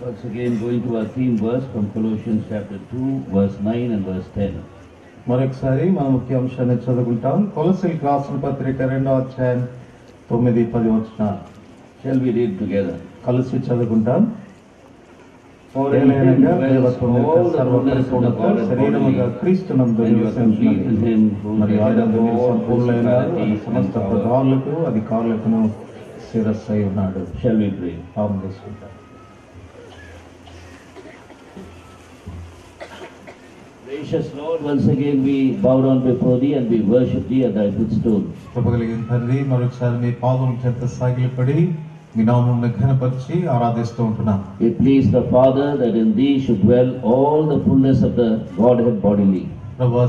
Once again, going to our theme verse from Colossians chapter 2, verse 9 and verse 10. మరొకసారి మన ముఖ్య అంశాన్ని చదువుకుంటాం. కొలస్సీలకు రాసిన పత్రిక 2వ అధ్యాయం 9-10 వచనాలు. Shall we read together? కలిసి చదువుకుంటాం. For in him dwells all the fullness of the Godhead శరీరముగా bodily, క్రీస్తునందు and you are complete in him, who is the మరియు head ఆయన of all సంపూర్ణమైన principality సమస్త and power. ప్రభావాలకు అధికారులకును శిరస్సై ఉన్నాడు. Shall we pray? పాపం చేసుకుంటాం. Gracious Lord, once again we bow down before thee and we worship thee at thy footstool. కృపగలిగిన తండ్రి, మరొకసారి మీ పాదం చెంత సాగిలపడి మీ నామమును ఘనపరిచి ఆరాధిస్తూ ఉంటున్నాం. It pleased the Father that in thee should dwell all the fullness of the Godhead bodily. ప్రభువా,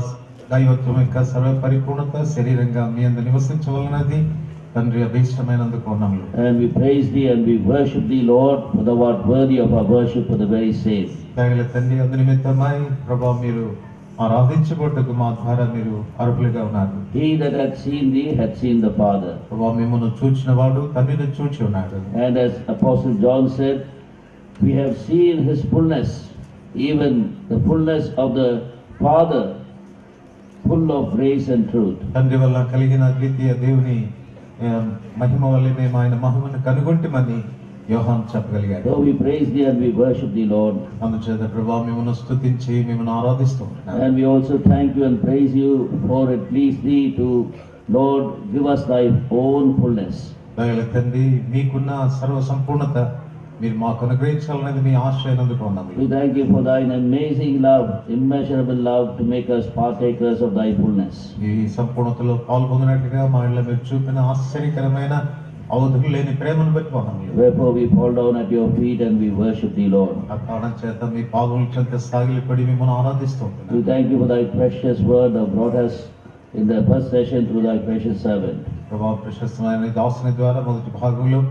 దైవత్వం యొక్క సర్వ పరిపూర్ణత శరీరంగా మీ అందు నివసించవలనది తండ్రి అభీష్టమైనందుకు వందనములు. And we praise thee and we worship thee, Lord, for thou art worthy of our worship for the very same. దయగల తండ్రి, అందు నిమిత్తమై ప్రభువా మీరు ఆరాధించబడ్డకు మా ద్వారా మీరు అర్హులుగా ఉన్నారు. He that hath seen thee hath seen the Father. ప్రభువా, మిమ్మును చూచిన వాడు తండ్రిని చూచి ఉన్నాడు. And as Apostle John said, we have seen his fullness, even the fullness of the Father, full of grace and truth. తండ్రి వల్ల కలిగిన ద్వితీయ దేవుని మహిమ వల్ల మేము ఆయన మహిమను కనుగొంటిమని యోహాను చెప్పగలిగాడు. So we praise thee and we worship thee, Lord. అందుచేత ప్రభువా మిమ్మును స్తుతించి మిమ్మును ఆరాధిస్తూ ఉంటున్నాము. And we also thank you and praise you for it pleased thee to, Lord, give us thy own fullness. దయగల తండ్రి, మీకున్న సర్వ సంపూర్ణత మీరు మాకు అనుగ్రహించాలనేది మీ ఆశ అయినందుకు వందనములు. We thank you for thine amazing love, immeasurable love to make us partakers of thy fullness. ఈ సంపూర్ణతలో పాల్గొన్నట్టుగా మా ఇళ్ళ మీరు చూపిన ఆశ్చర్యకరమైన అవధులు లేని ప్రేమను బట్టి వందనములు. Wherefore we fall down at your feet and we worship thee, Lord. ఆ కారణం చేత మీ పాదముల చెంత సాగిలపడి మిమ్మల్ని ఆరాధిస్తూ We ఉంటున్నాము. thank you for thy precious word that brought us in the first session through thy precious servant. ప్రభా, ప్రశస్తమైన దాసుని ద్వారా మొదటి భాగంలో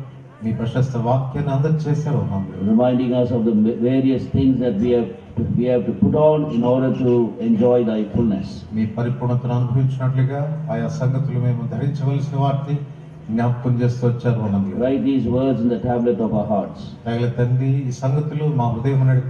మీ ప్రశస్త వాక్యాన్ని అందజేశారు వందనములు. Reminding us of the various things that we have to put on in order to enjoy thy fullness. మీ పరిపూర్ణతను అనుభవించినట్లుగా ఆయా సంగతులు మేము ధరించవలసిన వాటిని జ్ఞాపకం చేస్తూ వచ్చారు వందనములు. Write these words in the tablet of our hearts. దయగల తండ్రి, ఈ సంగతులు మా హృదయం అనేది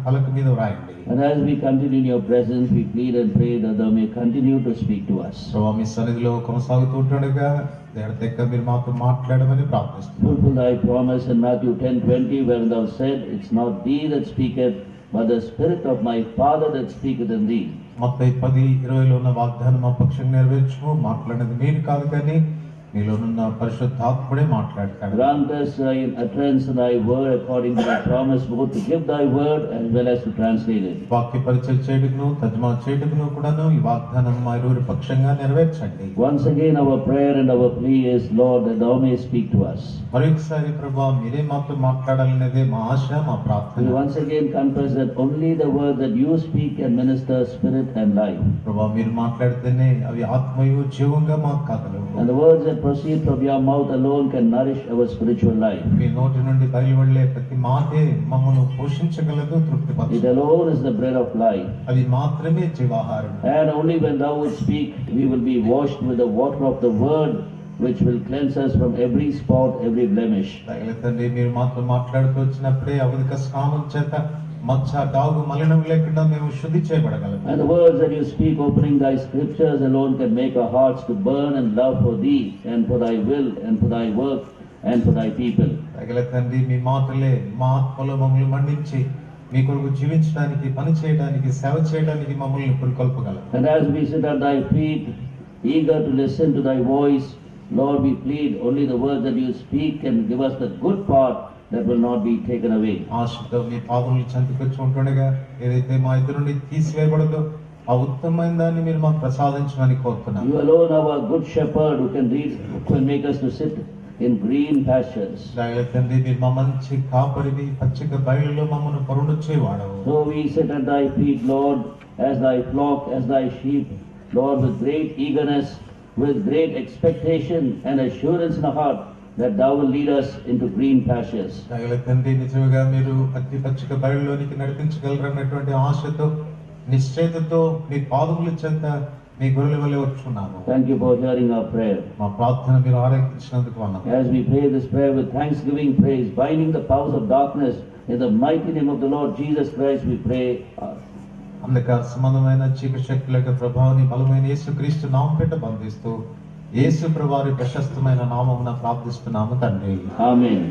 పలక మీద వ్రాయండి. And as we continue in your presence, we plead and pray that thou may continue to speak to us. ప్రభా, మీ సన్నిధిలో కొనసాగుతూ ఉంటుండగా దేవతెక్క మీరు మాతో మాట్లాడమని ప్రార్థిస్తున్నాం. Fulfill thy promise in Matthew 10:20, where thou said, It's not thee that speaketh, but the Spirit of my Father that speaketh in thee. మత్తయి 10:20 ఉన్న వాగ్దానం మా పక్షంగా నెరవేర్చుము. మాట్లాడినది మీరు కాదు కానీ మీలోనున్న పరిశుద్ధాత్ముడే మాట్లాడతాడు. Grant us in utterance thy word according to thy promise, both to give thy word as well as to translate it. వాక్య పరిచయం చేయటకును తర్జుమా చేయటకును కూడాను ఈ వాగ్దానం మా ఇరువురి పక్షంగా నెరవేర్చండి. Once again our prayer and our plea is, Lord, that thou may speak to us. మరొకసారి ప్రభా మీరే మాతో మాట్లాడాలనేదే మా ఆశ, మా We ప్రార్థన. once again confess that only the word that you speak can minister spirit and life. ప్రభా మీరు మాట్లాడితేనే అవి ఆత్మయు జీవంగా మాకు కాగలవు. And the words that proceed from your mouth alone can nourish our spiritual life. మీ నోటి నుండి బయలువెళ్ళే ప్రతి మాటే మమ్మను పోషించగలదు, It తృప్తిపరచగలదు. alone is the bread of life. అది మాత్రమే జీవాహారం. And only when thou wilt speak, we will be washed with the water of the word, which will cleanse us from every spot, every blemish. దయగల తండ్రి, మీరు మాతో మాట్లాడుతూ వచ్చినప్పుడే అవధిక స్నానం చేత మచ్చ డాగు మలినం లేకుండా మేము శుద్ధి చేయబడగలము. And the words that you speak, opening thy scriptures alone, can make our hearts to burn in love for thee and for thy will and for thy work and for thy people. దయగల తండ్రి, మీ మాటలే మా ఆత్మలో మమ్మల్ని మండించి మీ కొరకు జీవించడానికి, పని చేయడానికి, సేవ చేయడానికి మమ్మల్ని పురికొల్పగలవు. And as we sit at thy feet, eager to listen to thy voice, Lord, we plead only the words that you speak can give us the good part that will not be taken away. ఆశతో మీ పాదములు చెంతకొచ్చి ఉంటుండగా ఏదైతే మా ఇద్దరు నుండి తీసివేయబడదో ఆ ఉత్తమమైన దాన్ని మీరు మాకు ప్రసాదించమని కోరుతున్నాను. You alone are our good shepherd who can make us to sit in green pastures. దయగల తండ్రి, మీరు మా మంచి కాపరివి, పచ్చిక బయలులో మమ్మల్ని పరుండొచ్చేవాడవు. So we sit at thy feet, Lord, as thy flock, as thy sheep, Lord, with great eagerness, with great expectation and assurance in our heart that thou will lead us into green pastures. దయగల తండ్రి, నిజంగా మీరు అతి పచ్చిక బయలులోనికి నడిపించగలరన్నటువంటి ఆశతో, నిశ్చయతతో మీ పాదముల చెంత మీ గొర్రెల వలె వచ్చున్నాము. Thank you for hearing our prayer. మా ప్రార్థన మీరు ఆలకించినందుకు వందనాలు. As we pray this prayer with thanksgiving praise, binding the powers of darkness In the mighty name of the Lord Jesus Christ we pray. అంధకార సంబంధమైన చీకటి శక్తుల యొక్క ప్రభావాన్ని బలమైన యేసుక్రీస్తు నామం పేట బంధిస్తూ యేసు ప్రభువారి ప్రశస్తమైన నామమున ప్రార్థిస్తున్నాము తండ్రి. Amen.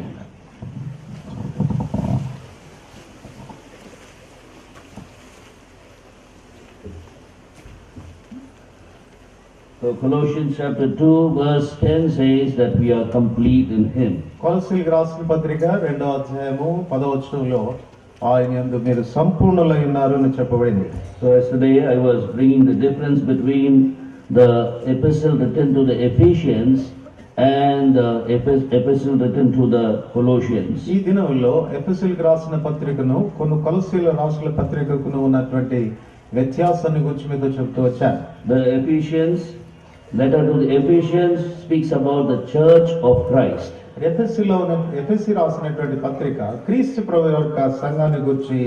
So Colossians chapter 2 verse 10 says that we are complete in Him. కొలస్సీయులకు రాసిన పత్రిక 2వ అధ్యాయము 10వ వచనంలో ఆయన యందు మీరు సంపూర్ణులై ఉన్నారు అని చెప్పబడింది. So yesterday I was bringing the difference between the epistle written to the Ephesians and the epistle written to the Colossians. ఈ దినంలో ఎఫెసీయులకు రాసిన పత్రికను కొలస్సీయుల రాసిన పత్రికకు ఉన్నటువంటి వ్యత్యాసాన్ని గురించి మీతో చెప్తూ వచ్చాను. The Ephesians letter to the Ephesians speaks about the church of Christ. ఎఫెసీ రాసినటువంటి పత్రిక క్రీస్తు ప్రభువు యొక్క సంఘాన్ని గురించి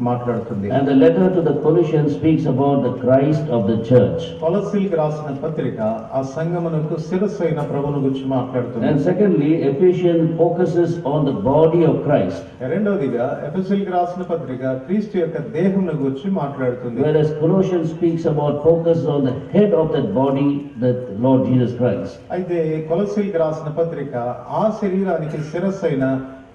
మాట్లాడుతుంది. And the letter to the Colossians speaks about the Christ of the church. కొలస్సీయులకు రాసిన పత్రిక ఆ సంఘమునకు శిరస్సు అయిన ప్రభువును గురించి మాట్లాడుతుంది. And secondly, Ephesians focuses on the body of Christ. రెండవదిగా ఎఫెసీయులకు రాసిన పత్రిక క్రీస్తు యొక్క దేహమును గురించి మాట్లాడుతుంది. Whereas Colossians speaks about focus on the head of that body, the Lord Jesus Christ. అయితే కొలస్సీయులకు రాసిన పత్రిక ఆ శరీరానికి శిరస్సు అయిన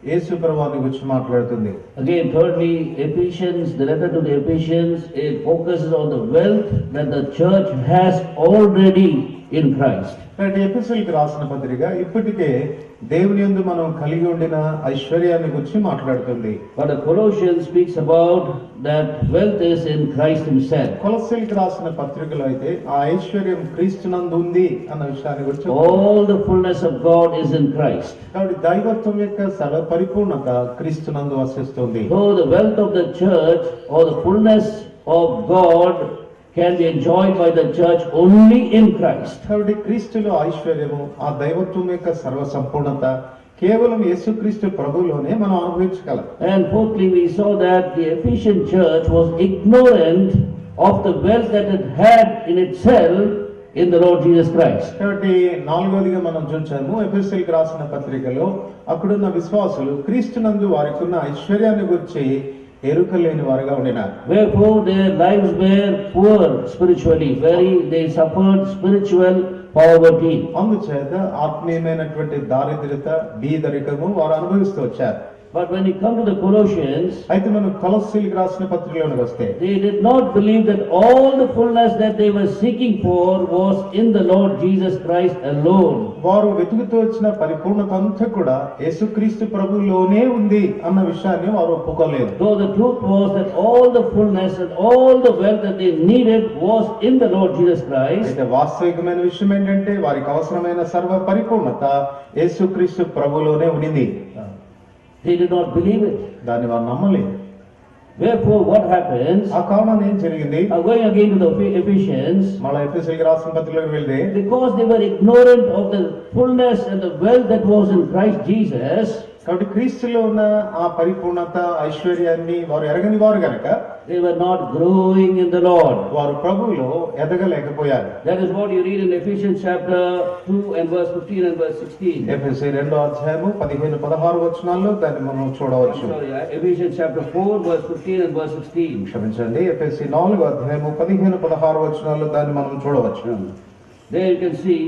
యేసు ప్రభువుని గురించి మాట్లాడుతుంది. Again, thirdly, Ephesians, the letter to the Ephesians, it focuses on the wealth that the church has already in Christ. అంటే ఎఫెసీయులకు రాసిన పత్రిక ఇప్పటికే దేవుని యందు మనం కలిగి ఉండిన ఐశ్వర్యాన్ని గురించి మాట్లాడుతుంది. But the Colossians speaks about that wealth is in Christ Himself. కొలస్సీయులకు రాసిన పత్రికలో అయితే ఆ ఐశ్వర్యం క్రీస్తునందు ఉంది అన్న విషయాన్ని గురించి All the fullness of God is in Christ. కాబట్టి దైవత్వం యొక్క సర్వ పరిపూర్ణత క్రీస్తునందు వసిస్తుంది. So the wealth of the church or the fullness of God can be enjoyed by the church only in Christ. కాబట్టి క్రీస్తులో ఐశ్వర్యము ఆ దైవత్వం యొక్క సర్వ సంపూర్ణత కేవలం యేసుక్రీస్తు ప్రభువులోనే మనం అనుభవించగలం. And fourthly, we saw that the Ephesian church was ignorant of the wealth that it had in itself in the Lord Jesus Christ. కాబట్టి నాలుగవదిగా మనం చూచాము ఎఫెసీయులకు రాసిన పత్రికలో అక్కడున్న విశ్వాసులు క్రీస్తునందు వారికి ఉన్న ఐశ్వర్యాన్ని గురించి ఎరుక లేని వారుగా ఉండినారు. Wherefore their lives were poor spiritually, they suffered spiritual poverty. అందుచేత ఆత్మీయమైనటువంటి దారిద్ర్యత బీదరికము వారు అనుభవిస్తూ వచ్చారు. But when you come to the Colossians, అయితే మనం కొలస్సీయులకు రాసిన పత్రికలోకి వస్తే they did not believe that all the fullness that they were seeking for was in the Lord Jesus Christ alone. వారు వెతుకుతూ వచ్చిన పరిపూర్ణత అంతా కూడా యేసుక్రీస్తు ప్రభువులోనే ఉంది అన్న విషయాన్ని వారు ఒప్పుకోలేదు. Though the truth was that all the fullness and all the wealth that they needed was in the Lord Jesus Christ. అయితే వాస్తవికమైన విషయం ఏంటంటే వారికి అవసరమైన సర్వ పరిపూర్ణత యేసుక్రీస్తు ప్రభువులోనే ఉంది. They did not believe it. దాన్ని వారు నమ్మలేదు. Wherefore what happens? ఆ కారణం ఏం జరిగింది? Going again to the Ephesians, మళ్ళా ఎఫెసీయులకు రాసిన పత్రికలోకి వెళ్తే because they were ignorant of the fullness and the wealth that was in Christ Jesus, కాబట్టి క్రీస్తులో ఉన్న ఆ పరిపూర్ణత ఐశ్వర్యాన్ని వారు ఎరగని వారు గనక they were not growing in the Lord. వారు ప్రభువులో ఎదగలేకపోయారు. That is what you read in Ephesians chapter 2 and verse 15 and verse 16. ఎఫెసీ 2వ అధ్యాయము 15-16 వచనాల్లో దాన్ని మనం చూడవచ్చు. Ephesians chapter 4 verse 15 and verse 16. క్షమించండి, ఎఫెసీ 4వ అధ్యాయము 15-16 వచనాల్లో దాన్ని మనం చూడవచ్చు. There you can see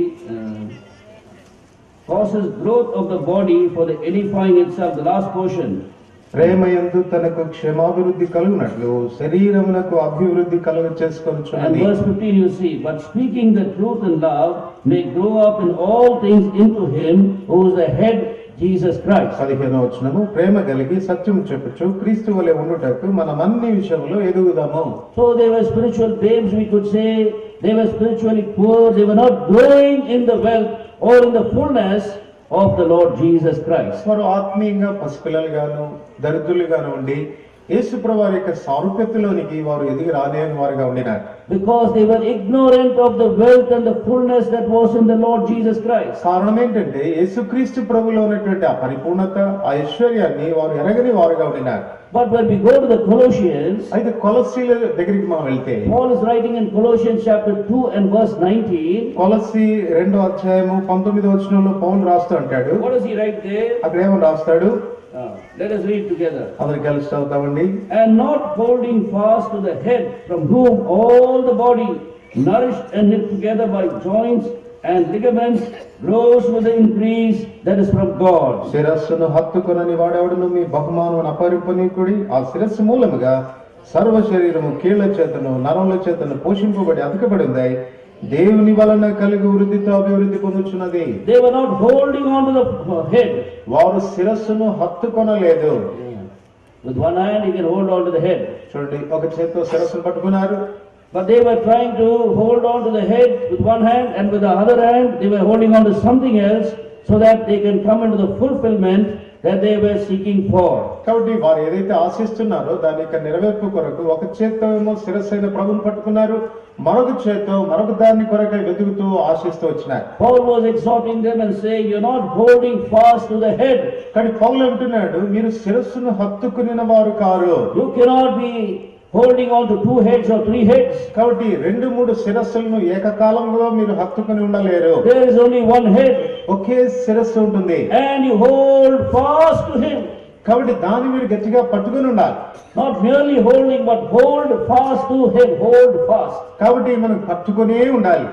causes growth of the body for the edifying itself, the last portion. ప్రేమయందు తనకు క్షేమాభివృద్ధి కలుగునట్లు శరీరమునకు అభివృద్ధి కలుగ And చేసుకొనుచున్నది. verse 15 you see, but speaking the truth in love may grow up in all things into Him who is the head, Jesus Christ. 15వ వచనము, ప్రేమ కలిగి సత్యం చెప్పుచు క్రీస్తు వలె ఉండుటకు మనం అన్ని విషయంలో ఎదుగుదాము. So they were spiritual babes, we could say. They were spiritually poor. They were not growing in the wealth or in the fullness of the Lord Jesus Christ. వారు ఆత్మీయంగా పసిపిల్లలుగాను దరిద్రులుగాను ఉండి యేసు ప్రభువు యొక్క సారూప్యతలోనికి వారు ఎదిగి రాలేని వారుగా ఉండినారు. Because they were ignorant of the wealth and the fullness that was in the Lord Jesus Christ. కారణం ఏంటంటే యేసుక్రీస్తు ప్రభులో ఉన్నటువంటి ఆ పరిపూర్ణత, ఆ ఐశ్వర్యాన్ని వారు ఎరగని వారుగా ఉన్నారు. But when we go to the Colossians, అయితే కొలస్సీల దగ్గరికి మనం వెళ్తే, Paul is writing in Colossians chapter 2 and verse 19. కొలస్సీ 2వ అధ్యాయము 19వ వచనంలో పౌలు రాస్తూ అంటాడు. What does he write there? అక్కడ ఏమని రాస్తాడు? Let us read together. అందరు కలిసి చదువుతామండి. And not holding fast to the head, from whom all the body, nourished and knit together by joints and ligaments, grows with the increase that is from God. శిరస్సును హత్తుకొనని వాడెవడును మీ బహుమానమును అపహరింపనీకుడి. ఆ శిరస్సు మూలముగా సర్వ శరీరము కీళ్ల చేతను నరముల చేతను పోషింపబడి అతకబడి ఉంది, దేవుని వలన కలిగి వృద్ధితో అభివృద్ధి పొందుచున్నది. They were not holding on to the head. వారు శిరస్సును హత్తుకొనలేదు. With one hand he can hold on to the head. చూడండి, ఒక చేతితో శిరస్సును పట్టుకున్నారు. But they were trying to hold on to the head with one hand, and with the other hand they were holding on to something else so that they can come into the fulfillment that they were seeking for. కాబట్టి వారు ఏదైతే ఆశిస్తున్నారో దాని యొక్క నెరవేర్పు కొరకు ఒక చేత్తో ఏమో శిరస్సైన ప్రభువును పట్టుకున్నారు, మరొక చేత్తో మరొక దాన్ని కొరకై వెతుకుతూ ఆశిస్తూ వచ్చినారు. Paul was exhorting them and saying, you're not holding fast to the head. కానీ పౌలు అంటున్నాడు, మీరు శిరస్సును హత్తుకునిన వారు car. You cannot be holding on to 2 heads or 3 heads. కాబట్టి 2-3 శిరస్సులను ఏకకాలంలో మీరు హత్తుకుని ఉండలేరు. There is only one head. ఒకే శిరస్సు ఉంటుంది. And you hold fast to him. కాబట్టి దాన్ని మీరు గట్టిగా పట్టుకుని ఉండాలి. Not merely holding, but hold fast to him. Hold fast. కాబట్టి మనం పట్టుకునే ఉండాలి.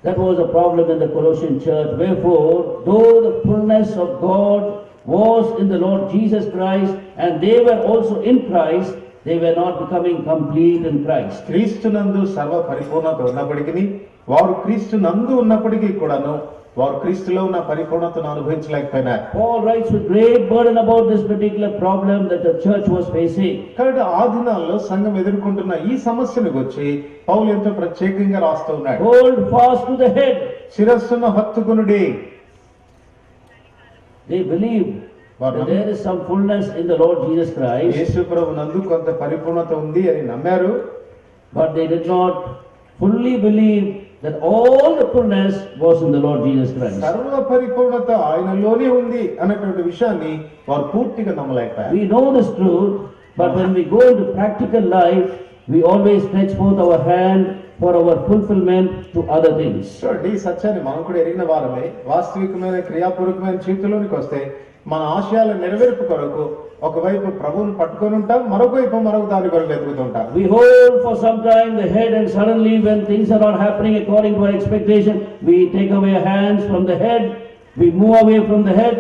That was a problem in the Colossian church. Wherefore, though the fullness of God was in the Lord Jesus Christ, and they were also in Christ, they were not becoming complete in Christ. క్రీస్తునందు సర్వ పరిపూర్ణత ఉన్నప్పటికీ, వారు క్రీస్తునందు ఉన్నప్పటికీ కూడాను వారు క్రీస్తులో ఉన్న పరిపూర్ణతను అనుభవించలేకపోయినారు. Paul writes with great burden about this particular problem that the church was facing. కాబట్టి ఆ దినాల్లో సంఘం ఎదుర్కొంటున్న ఈ సమస్యను గురించి పౌలు ఎంతో ప్రత్యేకంగా రాస్తూ ఉన్నాడు. Hold fast to the head. శిరస్సును హత్తుకునుడి. They believed that there is some fullness in the Lord Jesus Christ, యేసు ప్రభునందు కొంత పరిపూర్ణత ఉంది అని నమ్మారు. but they did not fully believe that all the fullness was in the Lord Jesus Christ. సర్వ పరిపూర్ణత ఆయనలోనే ఉంది అన్నటువంటి విషయాన్ని వారు పూర్తిగా నమ్మలేకపోయారు. We know this truth, but when we go into practical life, we always stretch forth our hand for our fulfillment to other things. చూడండి, ఈ సత్యాన్ని మనం కూడా ఎరిగిన వారమే. వాస్తవికమైన క్రియాపూర్వకమైన జీవితంలోనికి వస్తే మన ఆశయాల నెరవేర్పు కొరకు ఒకవైపు ప్రభువును పట్టుకొని ఉంటాం, మరొక వైపు మరొక దాని కొరకు వెతుకుతుంటాం. We hold for some time the head, and suddenly when things are not happening according to our expectation, we take away our hands from the head, we move away from the head,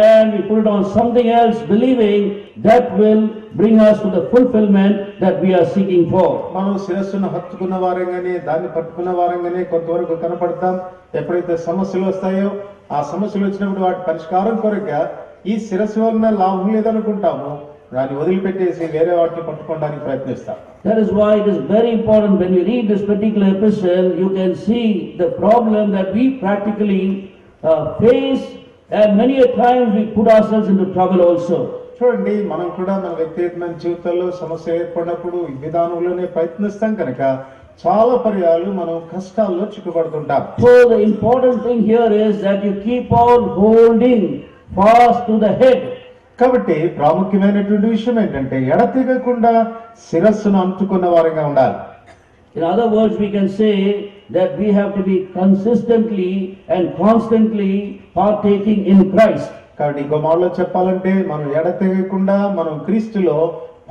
and we put it on something else, believing that will bring us to the fulfillment that we are seeking for. మనం శిరస్సును హత్తుకున్న వారంగానే, దాన్ని పట్టుకున్న వారంగానే కొంతవరకు కనపడతాం. ఎప్పుడైతే సమస్యలు వస్తాయో, ఆ సమస్యలు వచ్చినప్పుడు వాటి పరిష్కారం కొరగా ఈ శిరస్సు వలన లాభం లేదనుకుంటాము, దాన్ని వదిలిపెట్టేసి వేరే వాటిని పట్టుకోవడానికి ప్రయత్నిస్తాం. That is why it is very important when you read this particular epistle, you can see the problem that we practically face, and many a times we put ourselves into trouble also. చూడండి, మనం కూడా మన వ్యక్తిగతమైన జీవితంలో సమస్య ఏర్పడినప్పుడు ఈ విధానంలోనే ప్రయత్నిస్తాం కనుక చాలా పర్యాలు మనం కష్టాల్లో చిక్కుపడుతుంటాం. So the important thing here is that you keep on holding fast to the head. కాబట్టి ప్రాముఖ్యమైనటువంటి విషయం ఏంటంటే ఎడతెగకుండా శిరస్సును అంటుకున్న వారంగా ఉండాలి. In other words, we can say that we have to be consistently and constantly partaking in Christ. కాబట్టి ఇంకో మాటలో చెప్పాలంటే మనం ఎడతెగకుండా మనం క్రీస్తులో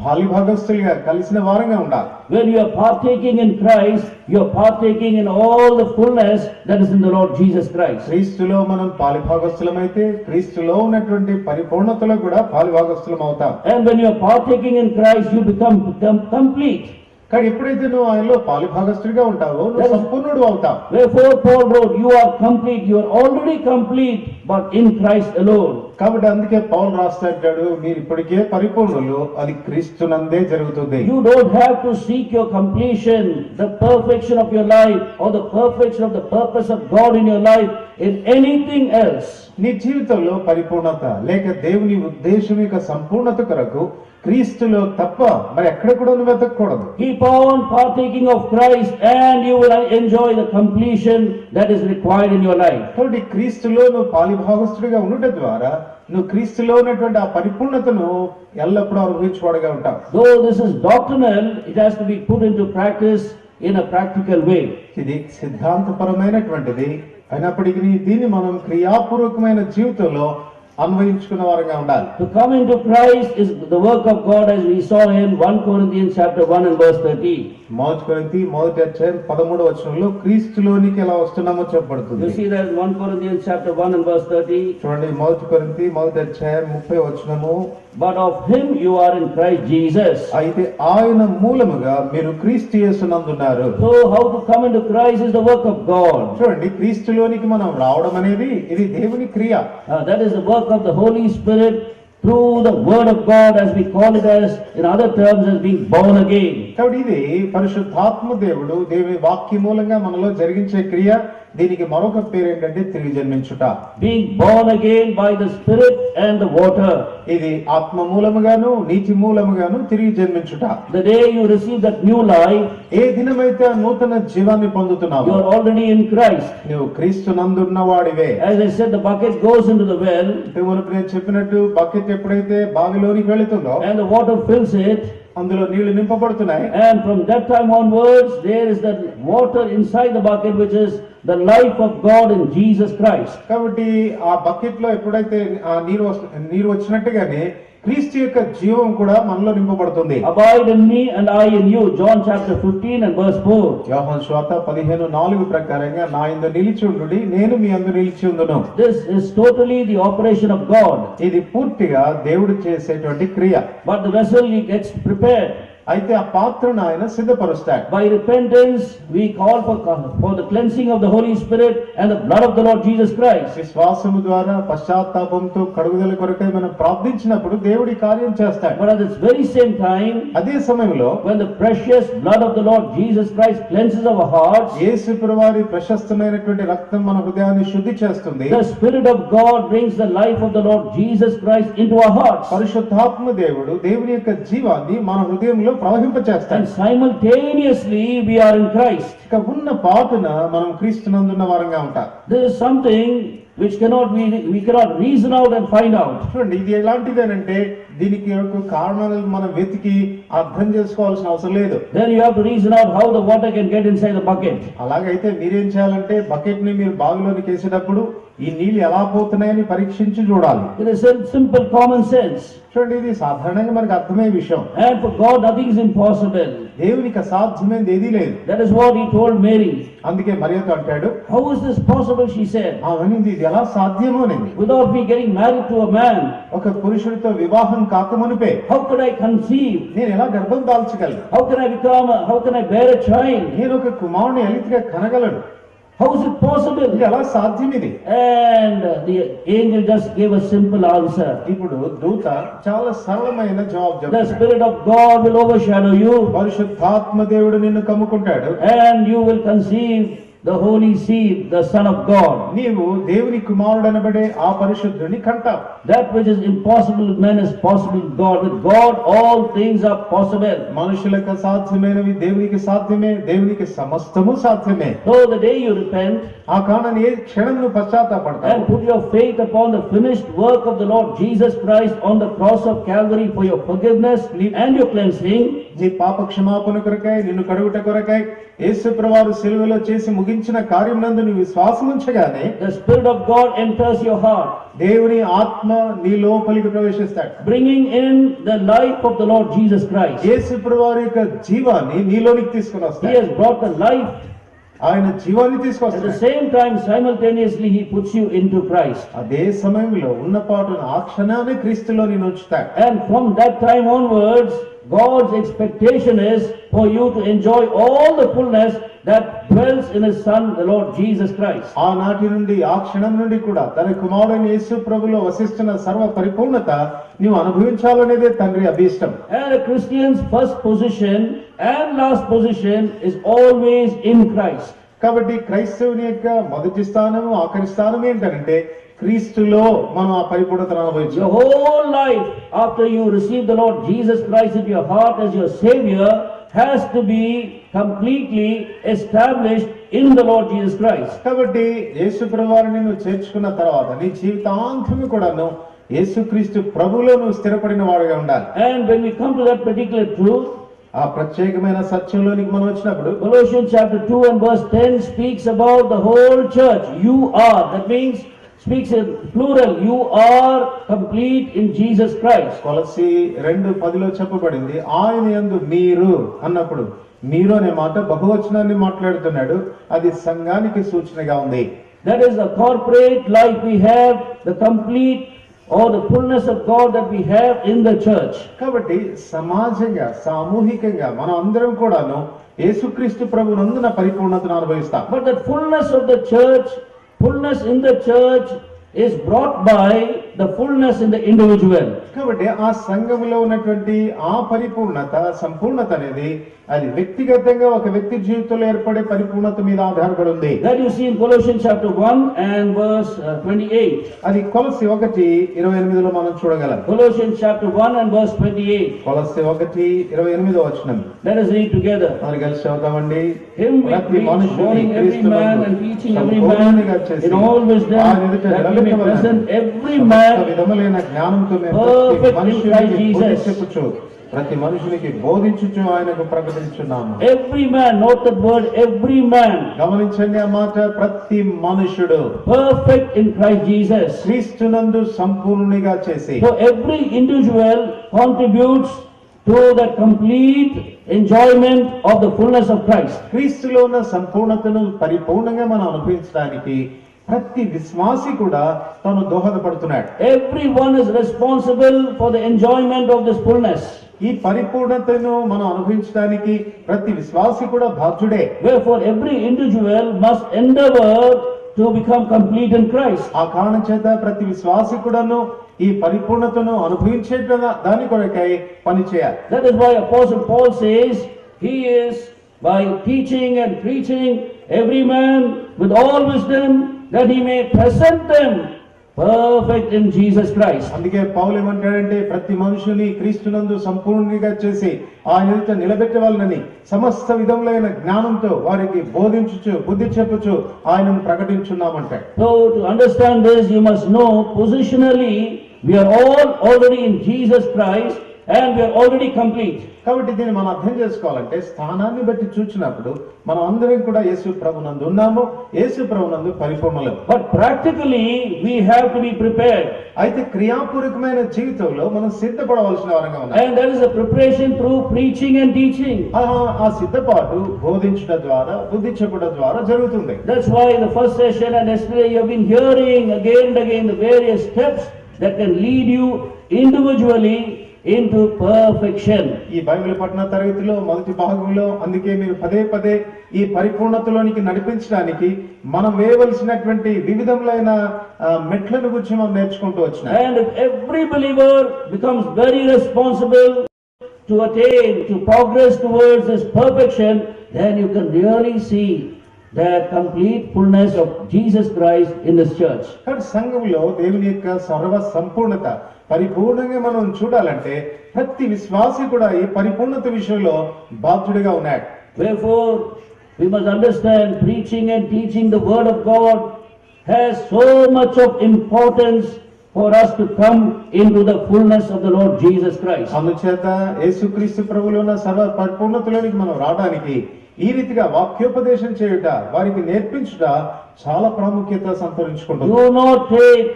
భాగస్తులుగా కలిసిన వారంగా ఉండాలి. When you are partaking in Christ, you are partaking in all the fullness that is in the Lord Jesus Christ. క్రీస్తులో మనం భాగస్తులమైతే క్రీస్తులో ఉన్నటువంటి పరిపూర్ణతలో కూడా భాగస్తులం అవుతాం. And when you are partaking in Christ, you become complete. కానీ ఎప్పుడైతే నువ్వు ఆయనలో భాగస్తుడిగా ఉంటావో నువ్వు సంపూర్ణుడు అవుతావు. Wherefore Paul wrote, you are complete, you are already complete, but in Christ alone. కాబట్టి అందుకే పౌలు రాస్తా అంటాడు, మీరు ఇప్పటికే పరిపూర్ణులు, అది క్రీస్తునందే జరుగుతుంది. You don't have to seek your completion, the perfection of your life, or the perfection of the purpose of God in your life in anything else. నీ జీవితంలో పరిపూర్ణత లేక దేవుని ఉద్దేశం యొక్క సంపూర్ణత కొరకు క్రీస్తులో తప్ప మరి ఎక్కడ కూడా నువ్వు వెతకూడదు. Keep on partaking of Christ and you will enjoy the completion that is required in your life. కాబట్టి క్రీస్తులో నువ్వు పాలిభాగస్తుడిగా ఉండటం ద్వారా నువ్వు క్రీస్తులో ఉన్నటువంటి ఆ పరిపూర్ణతను ఎల్లప్పుడూ అనుభవించుకోవడగా ఉంటావు. Though this is doctrinal, it has to be put into practice in a practical way. ఇది సిద్ధాంతపరమైనటువంటిది అయినప్పటికీ దీన్ని మనం క్రియాపూర్వకమైన జీవితంలో అన్వయించుకున్న వారంగా ఉండాలి. To come into Christ is the work of God, as we saw in 1 Corinthians chapter 1 and verse 30. మొదటి కొరింథీ మొదటి అధ్యాయం 13వ వచనంలో క్రీస్తులోనికి ఎలా వస్తున్నామో చెప్పబడుతుంది. You see that in 1 Corinthians chapter 1 and verse 30. చూడండి, మొదటి కొరింథీ మొదటి అధ్యాయం 30వ వచనము. But of him you are in Christ Jesus. అయితే ఆయన మూలముగా మీరు క్రీస్తు యేసునందున్నారు. So how to come into Christ is the work of God. చూడండి, క్రీస్తులోనికి మనం రావడం అనేది ఇది దేవుని క్రియ. That is the work of the Holy Spirit through the word of God, as we call it, as in other terms, as being born again. కాబట్టి ఇది పరిశుద్ధాత్మ దేవుడు దేవుని వాక్య మూలంగా మనలో జరిగించే క్రియ. దీనికి మరొక పేరు ఏంటంటే తిరిగి జన్మించుట. Being born again by the Spirit and the water. ఇది ఆత్మ మూలముగాను నీటి మూలముగాను తిరిగి జన్మించుట. The day you receive that new life, ఏ దినమైతే ఆ నూతన జీవాన్ని పొందుతున్నావు, you are already in Christ. నువ్వు క్రీస్తునందున్న వాడివే. As I said, the bucket goes into the well, మునుపు నేను చెప్పినట్టు బకెట్ ఎప్పుడైతే బావిలోనికి వెళుతుందో and the water fills it, అందులో నీళ్లు నింపబడుతున్నాయి. and from that time onwards there is that water inside the bucket, which is the life of God in Jesus Christ. కాబట్టి ఆ bucket లో ఎప్పుడైతే ఆ నీరు వచ్చినట్టుగానే క్రీస్తు యొక్క జీవం కూడా మనలో నింపబడుతుంది. Abide in me and I in you, John chapter 15 and verse 4. యోహాను సువార్త 15:4 ప్రకారంగా నా యందు నిలిచి ఉండుడి, నేను మీ యందు నిలిచి ఉందును. This is totally the operation of God. ఇది పూర్తిగా దేవుడు చేసేటువంటి క్రియ. But the vessel he gets prepared. అయితే ఆ పాత్రను ఆయన సిద్ధపరుస్తాడు. By repentance we call for the cleansing of the Holy Spirit and the blood of the Lord Jesus Christ. విశ్వాసము ద్వారా పశ్చాత్తాపంతో కడుగుదల కొరకై మనం ప్రార్థించినప్పుడు దేవుడి కార్యం చేస్తాడు. But at this very same time, అదే సమయంలో when the precious blood of the Lord Jesus Christ cleanses our hearts, యేసు ప్రభువారి ప్రశస్తమైనటువంటి రక్తం మన హృదయాన్ని శుద్ధి చేస్తుంది. the Spirit of God brings the life of the Lord Jesus Christ into our hearts. పరిశుద్ధాత్మ దేవుడు దేవుని యొక్క జీవాన్ని మన హృదయంలో ప్రవహింపచేస్తాడు. And simultaneously we are in Christ. ఇక ఉన్న పాటున మనం క్రీస్తునందున్న వారంగా ఉంటాం. This is something which we cannot reason out and find out. చూడండి, ఇది ఎలాంటిదేనంటే దీనికి ఒక కారణాలు మనం వెతికి అర్థం చేసుకోవాల్సిన అవసరం లేదు. Then you have to reason out how the water can get inside the bucket. అలాగైతే మీరేం చేయాలంటే బకెట్ ని మీరు బావిలోనికి వేసేటప్పుడు ఈ నీళ్లు ఎలా పోతున్నాయని పరీక్షించి చూడాలి. It is simple common sense. చూడండి, ఇది సాధారణంగా మనకు అర్థమయ్యే విషయం. And for God nothing is impossible. దేవునికి అసాధ్యమైనది ఏదీ లేదు. That is what he told Mary. అందుకే మరియతో అంటాడు, How is this possible, she said, అవనింది ఇది ఎలా సాధ్యమో అనేది. without me getting married to a man? ఒక పురుషుడితో వివాహం కాకమునుపే How could I conceive? నేను ఎలా గర్భం దాల్చగలను? How can I bear a child? నేను ఒక కుమారుని ఎలితిగా కనగలను. How is it possible? ఇది ఎలా సాధ్యం ఇది? And the angel just gave a simple answer. ఇప్పుడు దూత చాలా సరళమైన జవాబు The చెప్తాడు. Spirit of God will overshadow you, పరిశుద్ధాత్మ దేవుడు నిన్ను కమ్ముకుంటాడు. and you will conceive the holy seed, the Son of God. నీవు దేవుని కుమారుడు అనబడే ఆ పరిశుద్ధుని కంటావు. That which is impossible with men is possible with God. With God all things are possible. మనుషులకు అసాధ్యమైనవి దేవునికి సాధ్యమే, దేవునికి సమస్తము సాధ్యమే. So the day you repent ఆ కారణాన్ని ఏ క్షణం నువ్వు పశ్చాత్తాపడతావు, and put your faith upon the finished work of the Lord Jesus Christ on the cross of Calvary for your forgiveness and your cleansing, నీ పాప క్షమాపణ కొరకై నిన్ను కడుగుట కొరకై యేసు ప్రభువారు సిలువలో చేసి ముగించిన కార్యమునందు నీ విశ్వాసం ఉంచగానే the Spirit of God enters your heart, దేవుని ఆత్మ నీ లోపలికి ప్రవేశిస్తాడు. bringing in the life of the Lord Jesus Christ. యేసు ప్రభువారి యొక్క జీవాన్ని నీలోనికి తీసుకొని He వస్తాడు. has brought the life. ఆయన జీవాన్ని At the తీసుకొస్తాడు. same time, simultaneously, he puts you into Christ. అదే సమయంలో ఉన్న పాటున ఆ క్షణాన్ని క్రీస్తులో నేను ఉంచుతాడు. And from that time onwards, God's expectation is for you to enjoy all the fullness that dwells in His Son, the Lord Jesus Christ. ఆనాటి నుండి ఆ క్షణం నుండి కూడా తన కుమారుడైన యేసు ప్రభులో వసిస్తున్న సర్వ పరిపూర్ణత నీవు అనుభవించాలనేదే తండ్రి అభీష్టం. And a Christian's first position and last position is always in Christ. కాబట్టి క్రైస్తవుని యొక్క మొదటి స్థానము ఆఖరి స్థానం ఏంటంటే క్రీస్తులో మనం ఆ పరిపూర్ణతను అనుభవించాలి. Your whole life after you receive the Lord Jesus Christ into your heart as your Savior has to be completely established in the Lord Jesus Christ. కాబట్టి యేసు ప్రభువారిని నువ్వు చేర్చుకున్న తర్వాత నీ జీవితాంతము కూడాను యేసుక్రీస్తు ప్రభువులో నువ్వు స్థిరపడిన వాడుగా ఉండాలి. And when we come to that particular truth, ఆ ప్రత్యేకమైన సత్యంలోనికి మనం వచ్చినప్పుడు Colossians chapter 2 and verse 10 speaks about the whole church. You are, that means speaks in plural, you are complete in Jesus Christ. కొలస్సీ 2:10 చెప్పబడింది ఆయన యందు మీరు అన్నప్పుడు మీరు అనే మాట బహువచనాన్ని మాట్లాడుతున్నాడు. అది సంఘానికి సూచనగా ఉంది. That is the corporate life we have, the complete or the fullness of God that we have in the church. కాబట్టి సమాజంగా సామూహికంగా మనం అందరం కూడాను యేసుక్రీస్తు ప్రభువునందున పరిపూర్ణతను అనుభవిస్తాం. But the fullness of the church, fullness in the church is brought by the fullness in the individual. కాబట్టి ఆ సంఘములో ఉన్నటువంటి ఆ పరిపూర్ణత సంపూర్ణత అనేది అది వ్యక్తిగతంగా ఒక వ్యక్తి జీవితంలో ఏర్పడే పరిపూర్ణత మీద ఆధారపడి ఉంది. That you see in Colossians chapter 1 and verse 28. అది కొలస్సీ 1:28 మనం చూడగలం. Colossians chapter 1 and verse 28. కొలస్సీ 1:28 వచనం. Let us read together. మరి కలిసి చదువుతామండి. Him we preach, warning every man and teaching every man in all wisdom, that we may present every man విధములైన జ్ఞానంతో perfect in Christ Jesus. చెప్పుచు ప్రతి మనుషునికి బోధించుచు ఆయనకు ప్రకటించున్నాము. Every man, note the word every man. గమనించండి ఆ మాట, ప్రతి మనుషుడు Perfect in Christ Jesus. క్రీస్తునందు సంపూర్ణునిగా చేసి. So every individual contributes to the complete enjoyment of the fullness of Christ. క్రీస్తులో ఉన్న సంపూర్ణతను పరిపూర్ణంగా మనం అనుభవించడానికి ప్రతి విశ్వాసి కూడా తాను దోహదపడుతున్నాడు. Everyone is responsible for the enjoyment of this fullness. ఈ పరిపూర్ణతను మనం అనుభవించడానికి ప్రతి విశ్వాసి కూడా బాధ్యుడే. Wherefore every individual must endeavor to become complete in Christ. ఆ కారణం చేత ప్రతి విశ్వాసి కూడాను ఈ పరిపూర్ణతను అనుభవించే దాని కొరకై పని చేయాలి. That is why Apostle Paul says he is by teaching and preaching every man with all wisdom that he may present them perfect in Jesus Christ. అందుకే పౌలు ఏమంటాడంటే ప్రతి మనుషుని క్రీస్తునందు సంపూర్ణంగా చేసి ఆయన ఎదుట నిలబెట్టవాలని సమస్త విధములైన జ్ఞానంతో వారికి బోధించుచు బుద్ధి చెప్పుచు ఆయనను ప్రకటించున్నామంటాడు. So to understand this you must know positionally we are all already in Jesus Christ and we are already complete. కాబట్టి దీన్ని మనం అర్థం చేసుకోవాలంటే స్థానాన్ని బట్టి చూచినప్పుడు మనం అందరం కూడా యేసు ప్రభునందు ఉన్నాము, యేసు ప్రభునందు పరిపూర్ణులం. But practically we have to be prepared. అయితే క్రియాపూర్వకమైన జీవితంలో మనం సిద్ధపడవలసిన వారంగా ఉన్నాం. And that is a preparation through preaching and teaching. ఆ సిద్ధపాటు బోధించడం ద్వారా బుద్ధి చెప్పడం ద్వారా జరుగుతుంది. That's why in the first session and yesterday you have been hearing again and again the various steps that can lead you individually into perfection. ఈ Bible పఠన తరగతిలో మొదటి భాగంలో అందుకే మీరు పదే పదే ఈ పరిపూర్ణతలోనికి నడిపించడానికి మనం వేయవలసినటువంటి వివిధములైన మెట్లను గురించి మనం నేర్చుకుంటూ వచ్చినాం. And if every believer becomes very responsible to attain, to progress towards this perfection, then you can really see the complete fullness of Jesus Christ in this church. కాబట్టి సంఘంలో దేవుని యొక్క సర్వ సంపూర్ణత పరిపూర్ణంగా మనం చూడాలంటే ప్రతి విశ్వాసి కూడా ఈ పరిపూర్ణత విషయంలో బాధ్యుడిగా ఉన్నాడు. Therefore, we must understand preaching and teaching the word of God has so much of importance for us to come into the fullness of the Lord Jesus Christ. అందుచేత యేసుక్రీస్తు ప్రభువులో ఉన్న సర్వ పరిపూర్ణతలోనికి మనం రావడానికి ఈ రీతిగా వాక్యోపదేశం చేయుట, వారికి నేర్పించుట చాలా ప్రాముఖ్యత సంతరించుకుంటుంది. Do not take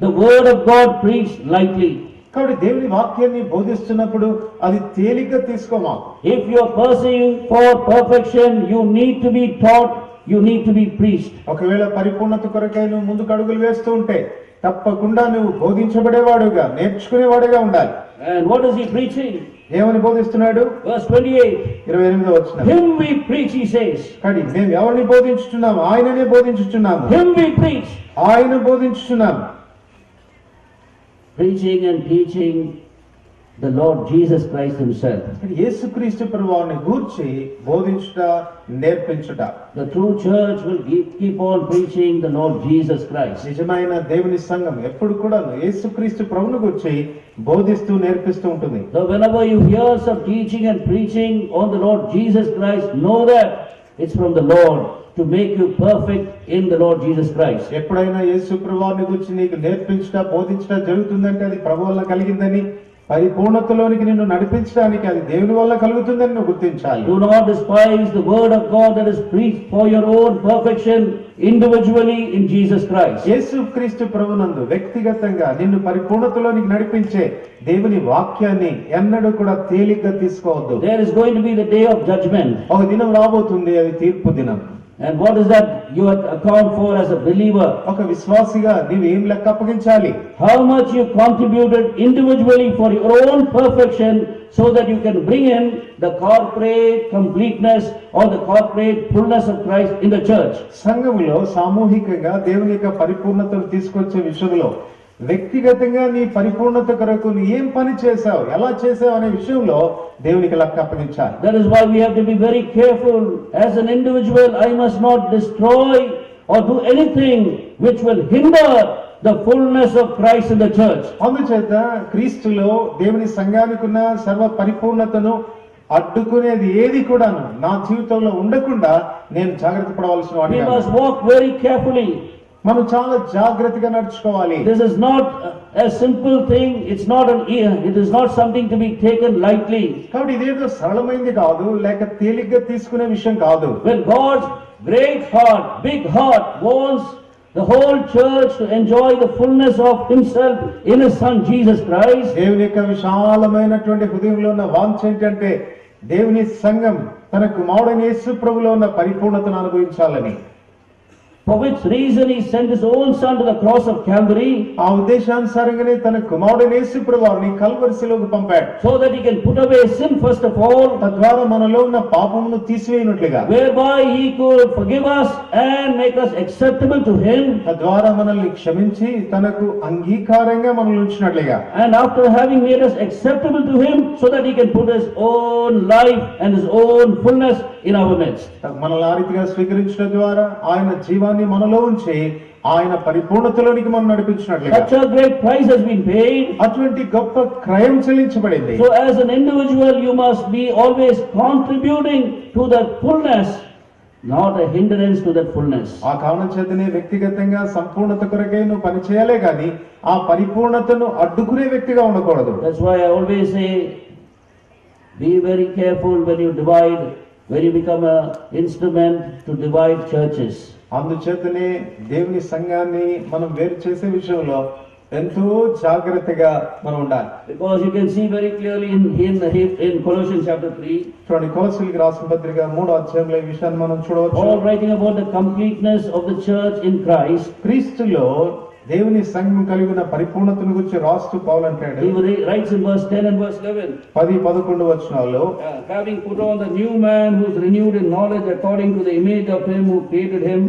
the word of God preached lightly. కాబట్టి దేవుని వాక్యాన్ని బోధిస్తున్నప్పుడు అది తేలిక తీసుకోమా. If you are pursuing for perfection, you need to be taught, you need to be preached. ఒకవేళ పరిపూర్ణత కొరకై నువ్వు ముందుకు అడుగులు వేస్తూ ఉంటే తప్పకుండా నువ్వు బోధించబడేవాడుగా నేర్చుకునేవాడుగా ఉండాలి. And what is he preaching? ఏమని బోధిస్తున్నాడు? Verse 28. 28వ వచనం. Him we preach, he says. కానీ మేము ఎవరిని బోధించుచున్నాము? ఆయననే బోధించుచున్నాము. Him we preach. ఆయన బోధించుచున్నాము. Preaching and teaching the Lord Jesus Christ himself. యేసుక్రీస్తు ప్రభువుని గూర్చి బోధించుట, నేర్పించుట. The true church will keep on preaching the Lord Jesus Christ. నిజమైన దేవుని సంఘం ఎప్పుడు కూడా యేసుక్రీస్తు ప్రభువుని గూర్చి బోధిస్తూ నేర్పిస్తూ ఉంటుంది. So whenever you hear some teaching and preaching on the Lord Jesus Christ, know that it's from the Lord to make you perfect in the Lord Jesus Christ. ఎప్పుడైనా యేసు ప్రభువుని గూర్చి నీకు నేర్పించుట, బోధించుట జరుగుతుందంటే అది ప్రభువు వల్ల కలిగిందని, పరిపూర్ణతలోనికి నిన్ను నడిపించడానికి అది దేవుని వల్ల కలుగుతుందని నువ్వు గుర్తించాలి. Do not despise the word of God that is preached for your own perfection individually in Jesus Christ. యేసుక్రీస్తు ప్రభునందు వ్యక్తిగతంగా నిన్ను పరిపూర్ణతలోనికి నడిపించే దేవుని వాక్యాన్ని ఎన్నడూ కూడా తేలిగ్గా తీసుకోవద్దు. There is going to be the day of judgment. ఒక దినం రాబోతుంది, అది తీర్పు దినం. And what is that you account for as a believer? ఒక విశ్వాసిగా నీవు ఏం లెక్క అప్పగించాలి? How much you contributed individually for your own perfection so that you can bring in the corporate completeness or the corporate fullness of Christ in the church. సంఘములో సామూహికంగా దేవుని యొక్క పరిపూర్ణతను తీసుకొచ్చే విషయంలో వ్యక్తిగతంగా నీ పరిపూర్ణత కొరకు నీ ఏం పని చేశావు, ఎలా చేశావు అనే విషయంలో దేవునికి లెక్క అప్పగించాలి. That is why we have to be very careful. As an individual, I must not destroy or do anything which will hinder the fullness of Christ in the church. అందుచేత క్రీస్తులో దేవుని సంఘానికి ఉన్న సర్వ పరిపూర్ణతను అడ్డుకునేది ఏది కూడాను నా జీవితంలో ఉండకుండా నేను జాగ్రత్త పడవలసిన We వాడిని. must walk very carefully. మనం చాలా జాగ్రత్తగా నడుచుకోవాలి. This is not a simple thing. It is not something to be taken lightly. కాబట్టి ఇదేదో సరళమైంది కాదు, లేక తేలిగ్గా తీసుకునే విషయం కాదు. When God's great heart, big heart wants the whole church to enjoy the fullness of himself in his son Jesus Christ, దేవుని యొక్క విశాలమైనటువంటి హృదయంలో ఉన్న వాంఛ ఏంటంటే దేవుని సంఘం తన కుమారుడైన యేసు ప్రభువులో ఉన్న పరిపూర్ణతను అనుభవించాలని. for which reason he sent his own son to the cross of Calvary, ఆ ఉద్దేశానుసారంగానే తన కుమారుడైన యేసు ప్రభువుని కల్వరిశిలోకి పంపాడు. so that he can put away sin first of all, తద్వారా మనలో ఉన్న పాపమును తీసివేయునట్లుగా, whereby he could forgive us and make us acceptable to him, తద్వారా మనల్ని క్షమించి తనకు అంగీకారంగా మనల్ని ఉంచినట్లుగా, and after having made us acceptable to him, so that he can put his own life and his own fullness in our midst. మనల్ని ఆ రీతిగా స్వీకరించడం ద్వారా ఆయన జీవాన్ని మనలో ఉంచి ఆయన పరిపూర్ణతలోనికి మనం నడిపించినట్లుగా. Such a great price has been paid. అటువంటి గొప్ప క్రయం చెల్లించబడింది. So as an individual you must be always contributing to that fullness, not a hindrance to that fullness. ఆ కారణం చేతనే వ్యక్తిగతంగా సంపూర్ణత కొరకై నువ్వు పని చేయాలే కానీ ఆ పరిపూర్ణతను అడ్డుకునే వ్యక్తిగా ఉండకూడదు. That's why I always say, be very careful when you divide, when you become a instrument to divide churches. అందుచేతనే దేవుని సంఘాన్ని మనం వేరు చేసే విషయంలో ఎంతో జాగ్రత్తగా మనం ఉండాలి. Because you can see very clearly in Colossians chapter 3. చూడండి, కొలస్సీయులకు రాసిన పత్రిక 3వ అధ్యాయంలో ఈ విషయాన్ని మనం చూడవచ్చు. Paul writing about the completeness of the church in Christ. క్రీస్తులో దేవుని సంఘం కలిగిన పరిపూర్ణతను గురించి రాస్తూ పౌలు అంటాడు. He writes in verse 10 and verse 11. 10-11 వచనాల్లో, having put on the new man who is renewed in knowledge according to the image of him who created him,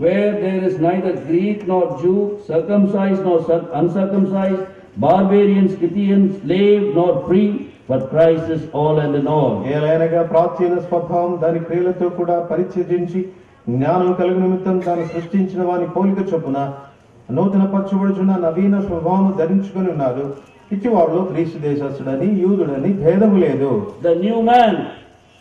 where there is neither Greek nor Jew, circumcised nor uncircumcised, barbarian, Scythian, slave nor free, but Christ is all and in all. ఏలైనగా ప్రాచీన స్వభావం దాని క్రియలతో కూడా పరిత్యజించి జ్ఞానం కలుగు నిమిత్తం తాను సృష్టించిన వాని పోలిక చొప్పున నూతన పరచబడుచున్న నవీన స్వభావం ధరించుకొని ఉన్నారు. ఇట్టి వారిలో గ్రీసు దేశస్థుడని యూదుడని భేదము లేదు. The new man,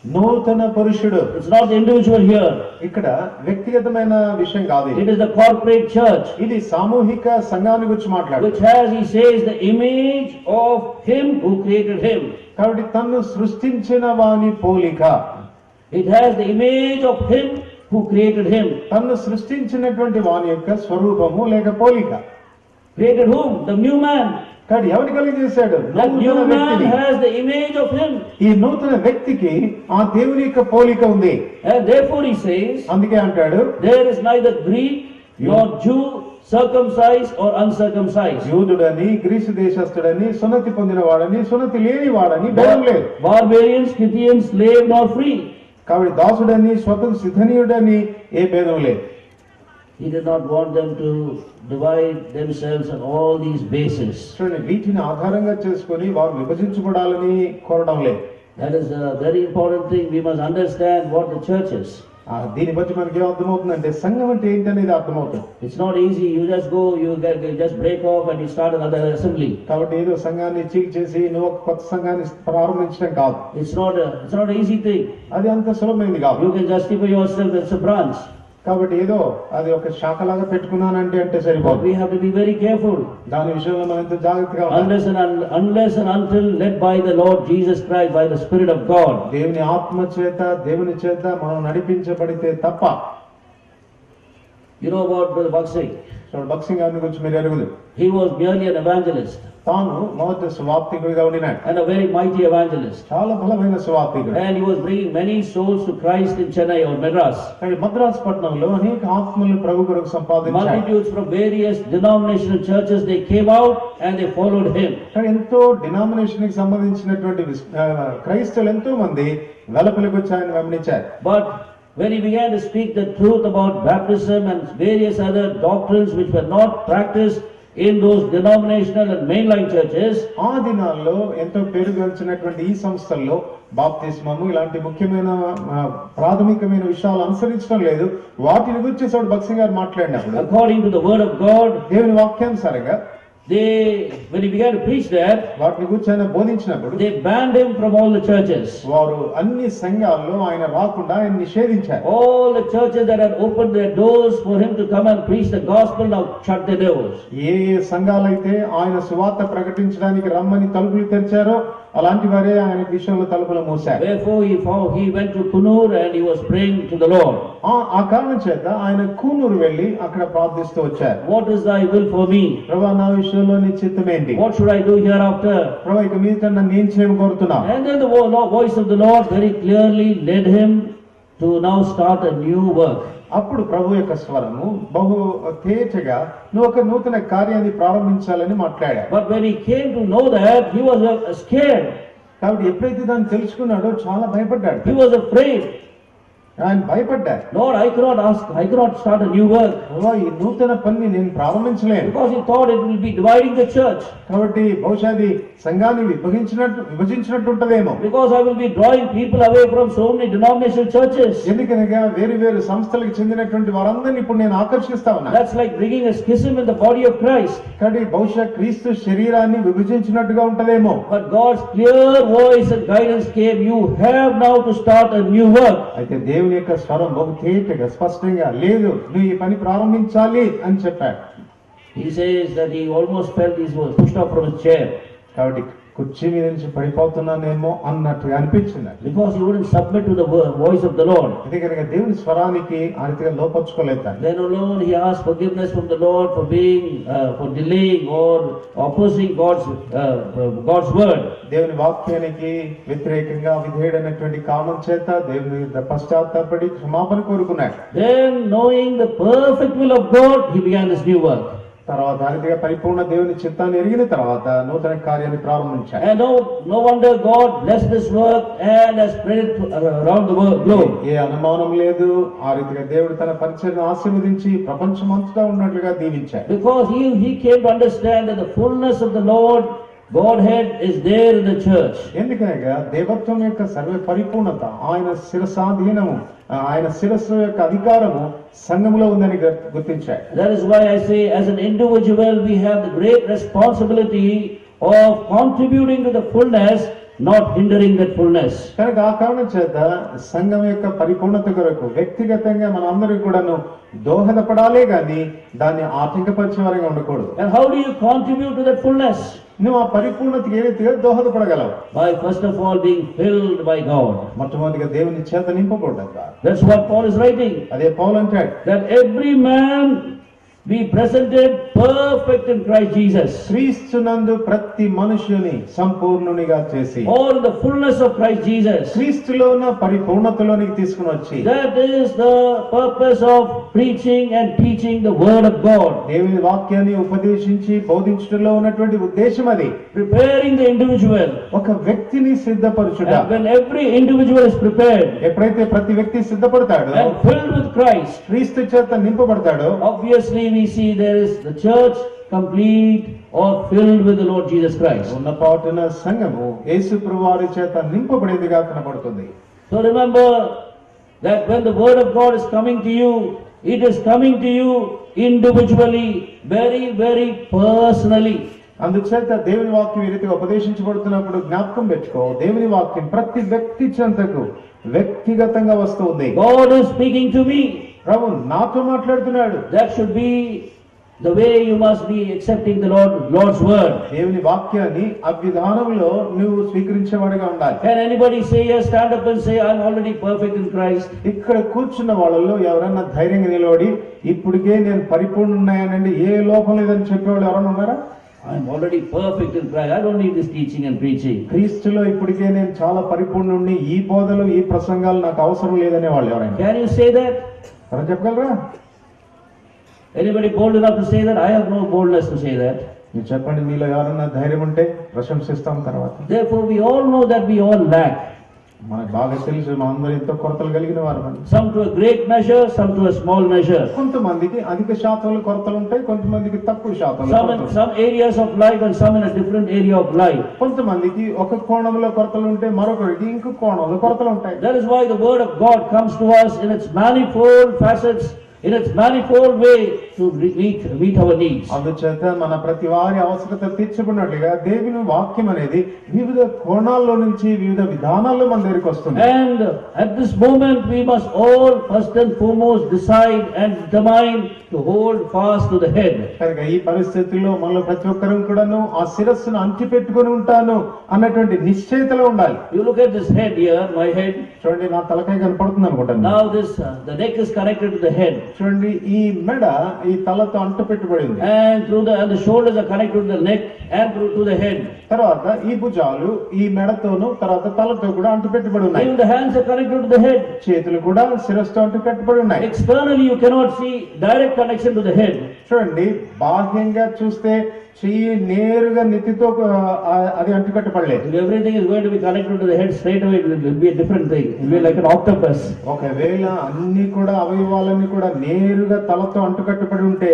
నూతన పురుషుడు. it's not the individual here. ఇక్కడ వ్యక్తిగతమైన విషయం కాదు, It is the corporate church, ఇది సామూహిక సంఘాన్ని గురించి మాట్లాడు. which has, he says, the image of him who created him. కాబట్టి తన్ను సృష్టించిన వాని పోలిక. It has the image of him who created him. తన్ను సృష్టించినటువంటి వాని యొక్క స్వరూపము లేక పోలిక. Created whom? The new man. కాబట్టి ఎవరు కలిగజేశాడు? That new నూతన man వ్యక్తిని. has the image of him. ఈ నూతన వ్యక్తికి ఆ దేవుని యొక్క పోలిక ఉంది. And therefore he says, అందుకే అంటాడు, there is neither Greek nor Jew, circumcised or uncircumcised. యూదుడని గ్రీసు దేశస్థుడని సున్నతి పొందిన వాడని సున్నతి లేని వాడని భేదం లేదు. Barbarian, Scythian, slave nor free. కాబట్టి దాసుడని స్వతంత్ర సిద్ధనీయుడని ఏ భేదం లేదు. He did not want them to divide themselves on all these bases. చూడండి, వీటిని ఆధారంగా చేసుకొని వారు విభజించబడాలని కోరడం లేదు. That is a very important thing. We must understand what the church is. దీన్ని బట్టి మనకి ఏం అర్థమవుతుందంటే సంఘం అంటే ఏంటి అనేది అర్థమవుతుంది. It's not easy. You just go, you just break off and you start another assembly. కాబట్టి ఏదో సంఘాన్ని చీల్చేసి నువ్వు ఒక కొత్త సంఘాన్ని ప్రారంభించడం కాదు. It's not an easy thing. అది అంత సులభమైంది కాదు. You can justify yourself as a branch. కాబట్టి ఏదో అది ఒక శాఖలాగా పెట్టుకున్నానంటే అంటే సరిపోదు. We have to be very careful. దాని విషయంలో మనం ఎంతో జాగ్రత్తగా ఉండాలి. Unless and until led by the Lord Jesus Christ, by the Spirit of God. దేవుని ఆత్మ చేత దేవుని చేత మనం నడిపించబడితే తప్ప. You know about Brother Bakshi? So బక్సింగ్ గారి గురించి మీరు ఎరుగుదు. He was merely an evangelist. తాను మొదటి సువార్తికుడిగా ఉండినాడు. And a very mighty evangelist. చాలా బలమైన సువార్తికుడు. And he was bringing many souls to Christ in Chennai or Madras. Madras పట్టణంలో అనేక ఆత్మలను ప్రభు కొరకు సంపాదించాడు. Multitudes from various denominational churches, they came out and they followed him. కానీ ఎంతో డినామినేషన్ కి సంబంధించినటువంటి క్రైస్తవులు ఎంతో మంది వెలపలికి వచ్చి ఆయన వెంబడించారు. But when he began to speak the truth about baptism and various other doctrines which were not practiced in those denominational and mainline churches, ఆ దినాల్లో ఎంతో పేరుగాంచినటువంటి ఈ సంస్థల్లో బాప్తిస్మము ఇలాంటి ముఖ్యమైన ప్రాథమికమైన విషయాలు అనుసరించడం లేదు. వాటిని గురించి బక్సింగ్ గారు మాట్లాడినప్పుడు according to the word of God, దేవుని వాక్యానుసారంగా when he began to preach that, వాటిని గురించి ఆయన బోధించినప్పుడు they banned him from all the churches. వారు అన్ని సంఘాల్లో ఆయన రాకుండా ఆయన నిషేధించారు. All the churches that had opened their doors for him to come and preach the gospel now shut their doors. ఏ సంఘాలైతే ఆయన సువార్త ప్రకటించడానికి రమ్మని తలుపులు తెరిచారో అలాంటి వారే ఆయన విషయంలో తలుపులు మూశారు. Therefore he went to Kunur and he was praying to the Lord. ఆ కారణం చేత ఆయన కూనూరు వెళ్ళి అక్కడ ప్రార్థిస్తూ వచ్చారు. What is thy will for me? ప్రభువా, నా విషయంలో నీ చిత్తం ఏంటి? What should I do hereafter? ప్రభువా, ఇక మీదట నన్ను ఏం చేయమని కోరుతున్నావు? And then the voice of the Lord very clearly led him to now start a new work. అప్పుడు ప్రభు యొక్క స్వరము బహు తేజగా నువ్వు ఒక నూతన కార్యాన్ని ప్రారంభించాలని మాట్లాడాడు. But when he came to know that, he was scared. కాబట్టి ఎప్పుడైతే దాన్ని తెలుసుకున్నాడో చాలా భయపడ్డాడు. He was afraid. ఆయన భయపడ్డాడు. Lord, I cannot start a new work. ఈ నూతన పని నేను ప్రారంభించలేను. Because he thought it will be dividing the church. కాబట్టి బహుశా అది సంఘాన్ని విభజించినట్టు ఉంటదేమో. Because I will be drawing people away from so many denominational churches. ఎందుకనగా వేరు సంస్థలకు చెందినటువంటి వారందరినీ ఇప్పుడు నేను ఆకర్షిస్తా ఉన్నా. That's like bringing a schism in the body of Christ. కాబట్టి బహుశా క్రీస్తు శరీరాన్ని విభజించినట్టుగా ఉంటదేమో. But God's clear voice and guidance came. You have now to start a new work. అయితే దేవుని యొక్క స్వరం బహు తేటగా స్పష్టంగా లేదు, నువ్వు ఈ పని ప్రారంభించాలి అని చెప్పాడు. He says that he almost felt he was pushed off from his chair. కాబట్టి కుర్చీ మీద నుంచి పడిపోతున్నానేమో అన్నట్టుగా అనిపించింది. Because he wouldn't submit to the voice of the Lord. ఎందుకనగా దేవుని స్వరానికి ఆ రీతిగా లోపర్చుకోలేదు. Then alone he asked forgiveness from the Lord for for delaying or opposing God's word. దేవుని వాక్యానికి వ్యతిరేకంగా విధేయుడైనటువంటి కారణం చేత దేవుని పశ్చాత్తాపడి క్షమాపణ కోరుకున్నాడు. Then knowing the perfect will of God, he began this new work. తర్వాత ఆ పరిపూర్ణ దేవుని చిత్తాన్ని ఎరిగిన తర్వాత నూతన కార్యాన్ని ప్రారంభించాడు. And no wonder God blessed this work and has spread it around the globe. ఏ అనుమానం లేదు, ఆ రీతిగా దేవుడు తన పరిచర్యను ఆశీర్వదించి ప్రపంచమంతటా ఉన్నట్లుగా దీవించాడు. Because he came to understand that the fullness of the Lord Godhead is there in the church. ఎందుకనగా దేవత్వం యొక్క సర్వ పరిపూర్ణత ఆయన శిరసాధీనము, ఆయన శిరస్సు యొక్క అధికారము సంఘములో ఉందని గుర్తించాడు. That is why I say, as an individual we have the great responsibility of contributing to the fullness, not hindering that fullness. కనుక ఆ కారణం చేత సంఘం యొక్క పరిపూర్ణత కొరకు వ్యక్తిగతంగా మన అందరికి కూడాను దోహదపడాలే గాని దాన్ని ఆటంకపరిచే వారిగా ఉండకూడదు. And how do you contribute to that fullness? నువ్వు ఆ పరిపూర్ణతకి ఏ రీతిగా దోహదపడగలవు? By first of all being filled by God. మొట్టమొదటిగా దేవుని చేత నింపబడ్డాడు. That's what Paul is writing. అదే పౌలు అంటాడు, that every man be presented perfect in Christ Jesus. క్రీస్తునందు ప్రతి మనుష్యుని సంపూర్ణునిగా చేసి Or in the fullness of Christ Jesus. క్రీస్తులో ఉన్న పరిపూర్ణతలోనికి తీసుకుని వచ్చి That is the purpose of preaching and teaching the word of God. దేవుని వాక్యాన్ని ఉపదేశించి బోధించడంలో ఉన్నటువంటి ఉద్దేశం అది. Preparing the individual. ఒక వ్యక్తిని సిద్ధపరచుట. And when every individual is prepared ఎప్పుడైతే ప్రతి వ్యక్తి సిద్ధపడతాడో and filled with Christ, క్రీస్తు చేత నింపబడతాడో obviously we see there is the church complete or filled with the Lord Jesus Christ. ఉన్న పాటున సంఘము యేసు ప్రభువారి చేత నింపబడేదిగా కనబడుతుంది. So remember that when the word of God is coming to you, it is coming to you individually, very, very personally. అందుచేత దేవుని వాక్యం ఈ రీతిగా ఉపదేశించబడుతున్నప్పుడు జ్ఞాపకం పెట్టుకో, దేవుని వాక్యం ప్రతి వ్యక్తి చెంతకు వ్యక్తిగతంగా వస్తుంది. God is speaking to me. ప్రభు నాతో మాట్లాడుతున్నాడు. That should be the way you must be accepting the Lord's word. దేవుని వాక్యాన్ని ఆ విధానంలో నువ్వు స్వీకరించేవాడిగా ఉండాలి. Can anybody say yes, stand up and say I am already perfect in Christ? ఇక్కడ కూర్చున్న వాళ్ళలో ఎవరన్నా ధైర్యంగా నిలబడి ఇప్పటికే నేను పరిపూర్ణున్నాయనండి, ఏ లోపం లేదని చెప్పేవాళ్ళు ఎవరైనా ఉన్నారా? I am already perfect in Christ. I don't need this teaching and preaching. క్రీస్తులో ఇప్పటికే నేను చాలా పరిపూర్ణుణ్ణి, ఈ బోధలు ఈ ప్రసంగాలు నాకు అవసరం లేదనే వాళ్ళు ఎవరైనా Can you say that? ఎవరైనా చెప్పగలరా? Anybody bold enough to say that? I have no boldness to say that. మీరు చెప్పండి, మీలో ఎవరన్నా ధైర్యం ఉంటే ప్రశంసిస్తాం తర్వాత. Therefore we all know that we all lack. మనకు బాగా తెలుసు మా అందరూ ఎంతో కొరతలు కలిగిన వారు. Some to a great measure, some to a small measure. కొంతమందికి అధిక శాతంలో కొరతలు ఉంటాయి, కొంతమందికి తక్కువ శాతంలో Some in some areas of life and some in a different area of life. కొంతమందికి ఒక కోణంలో కొరతలు ఉంటాయి, మరొకరికి ఇంకో కోణంలో కొరతలు ఉంటాయి. That is why the word of God comes to us in its manifold facets, in its manifold way to meet our needs. అందుచేత మన ప్రతి వారి అవసరత తీర్చబడినట్లుగా దేవుని వాక్యం అనేది వివిధ కోణాల్లో నుంచి వివిధ విధానాల్లో మన దగ్గరికి వస్తుంది. And at this moment we must all first and foremost decide and determine to hold fast to the head. కనుక ఈ పరిస్థితుల్లో మనలో ప్రతి ఒక్కరూ కూడాను ఆ శిరస్సును అంటి పెట్టుకొని ఉంటాను అన్నటువంటి నిశ్చయితలో ఉండాలి. You look at this head here, my head. చూడండి, నా తలకాయ కనపడుతుంది అనుకుంటాను. Now this the neck is connected to the head. చూడండి, ఈ మెడ ఈ తలతో అంటు పెట్టుబడి ఉంది. And the shoulders are connected to the neck and to the head. తర్వాత ఈ భుజాలు ఈ మెడతోను తర్వాత తలతో కూడా అంటు పెట్టుబడి ఉన్నాయి. Even the hands are connected to the head. చేతులు కూడా శిరస్సుతో అంటు పెట్టుబడి ఉన్నాయి. Externally you cannot see direct connection to the head. చూడండి, బాహ్యంగా చూస్తే చెయ్యి నేరుగా నెత్తితో అది అంటుకట్టపడలేదు. If everything is going to be connected to the head straight away, it will be a different thing. It will be like an octopus. ఒకవేళ అన్ని కూడా అవయవాలన్నీ కూడా నేరుగా తలతో అంటుకట్టబడి ఉంటే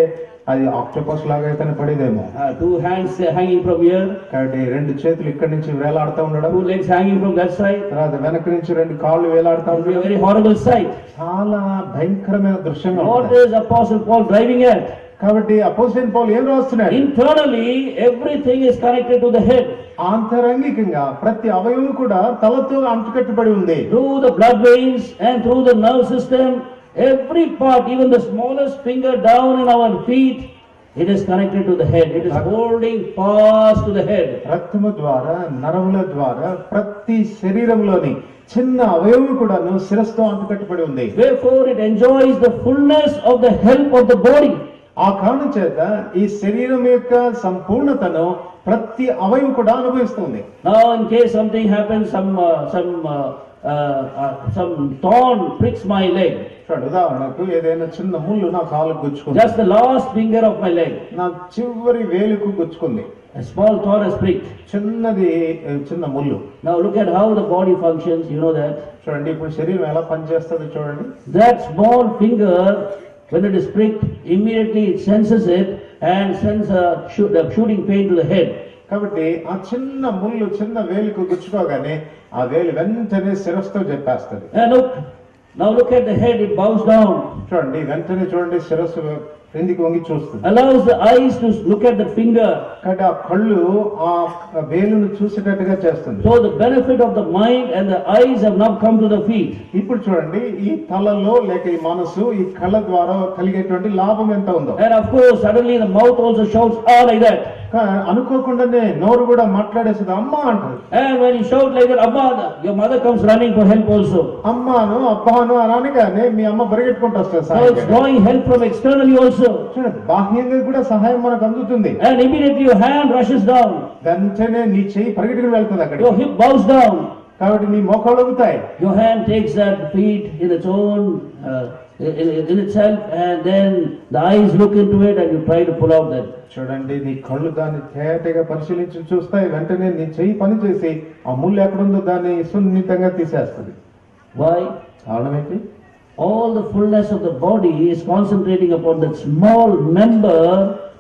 అది ఆక్టోపస్ లాగా అయితే పడేదేమో. 2 hands hanging from here. కాబట్టి 2 చేతులు ఇక్కడి నుంచి వేలాడుతూ ఉండడం, 2 legs hanging from that side. తర్వాత వెనక నుంచి 2 కాళ్ళు వేలాడుతూ It will be a ఉండడం very horrible sight. చాలా భయంకరమైన దృశ్యంగా What ఉంటుంది. is Apostle Paul driving at? కాబట్టి అపోజిషన్ పౌలు ఏం రాస్తున్నాడు? Internally everything is connected to the head. ఆంతరంగికంగా ప్రతి అవయవం కూడా తలతో అంటుకట్టబడి ఉంది. Through the blood veins and through the nerve system, every part, even the smallest finger down in our feet, it is connected to the head. It is holding fast to the head. రక్తము ద్వారా నరముల ద్వారా ప్రతి శరీరంలోని చిన్న అవయవం కూడాను శిరస్సుతో అంటుకట్టబడి ఉంది. Therefore it enjoys the fullness of the help of the body. ఆ కారణం చేత ఈ శరీరం యొక్క సంపూర్ణతను ప్రతి అవయవం కూడా అనుభవిస్తుంది. Now in case something happens, some thorn pricks my leg. చూడండి, ఉదాహరణకు ఏదైనా చిన్న ముళ్ళు నా కాలుకు గుచ్చుకుంది. Just the last finger of my leg. నా చివరి వేలుకు గుచ్చుకుంది. A small thorn has pricked. చిన్న ముళ్ళు. Now look at how the body functions. You know that. చూడండి, ఇప్పుడు శరీరం ఎలా పనిచేస్తుంది చూడండి. That small finger, when it is pricked, immediately it senses it and sends a shooting pain to the head. కాబట్టి ఆ చిన్న ముళ్ళు చిన్న వేలుకు గుచ్చుకోగానే ఆ వేలు వెంటనే శిరస్సుతో చెప్పేస్తుంది. And now look at the head, it bows down. చూడండి, వెంటనే చూడండి శిరస్సు క్రిందికి వంగి చూస్తుంది. Allows the eyes to look at the finger. కాబట్టి ఆ కళ్ళు ఆ వేలును చూసేటట్టుగా చేస్తుంది. So the benefit of the mind and the eyes have now come to the feet. ఇప్పుడు చూడండి, ఈ తలలో లేక ఈ మనసు ఈ కళ్ళ ద్వారా కలిగేటువంటి లాభం ఎంత ఉందో. And of course suddenly the mouth also shouts ah like that. అనుకోకుండానే నోరు కూడా మాట్లాడేస్తుంది, అమ్మా అంటారు. And when you shout like that, Amma, your mother comes running for help also. అమ్మాను అబ్బాను అనగానే మీ అమ్మ పరిగెట్టుకుంటూ వస్తుంది. So it's drawing help from externally also. also. చూడండి, బాహ్యంగా కూడా సహాయం మనకు అందుతుంది. And immediately your hand rushes down. వెంటనే నీ చెయ్యి పరిగెట్టుకుని వెళ్తుంది అక్కడ. Your hip bows down. కాబట్టి నీ మోకాళ్ళు వంగుతాయి. Your hand takes that feet in its own, in itself, and then the eyes look into it and you try to pull out that. చూడండి, నీ కళ్ళు దాన్ని తేటగా పరిశీలించి చూస్తాయి. వెంటనే నీ చెయ్యి పనిచేసి ఆ ముళ్ళు ఎక్కడుందో దాన్ని సున్నితంగా తీసేస్తుంది. Why? కారణం ఏంటి? All the fullness of the body is concentrating upon that small member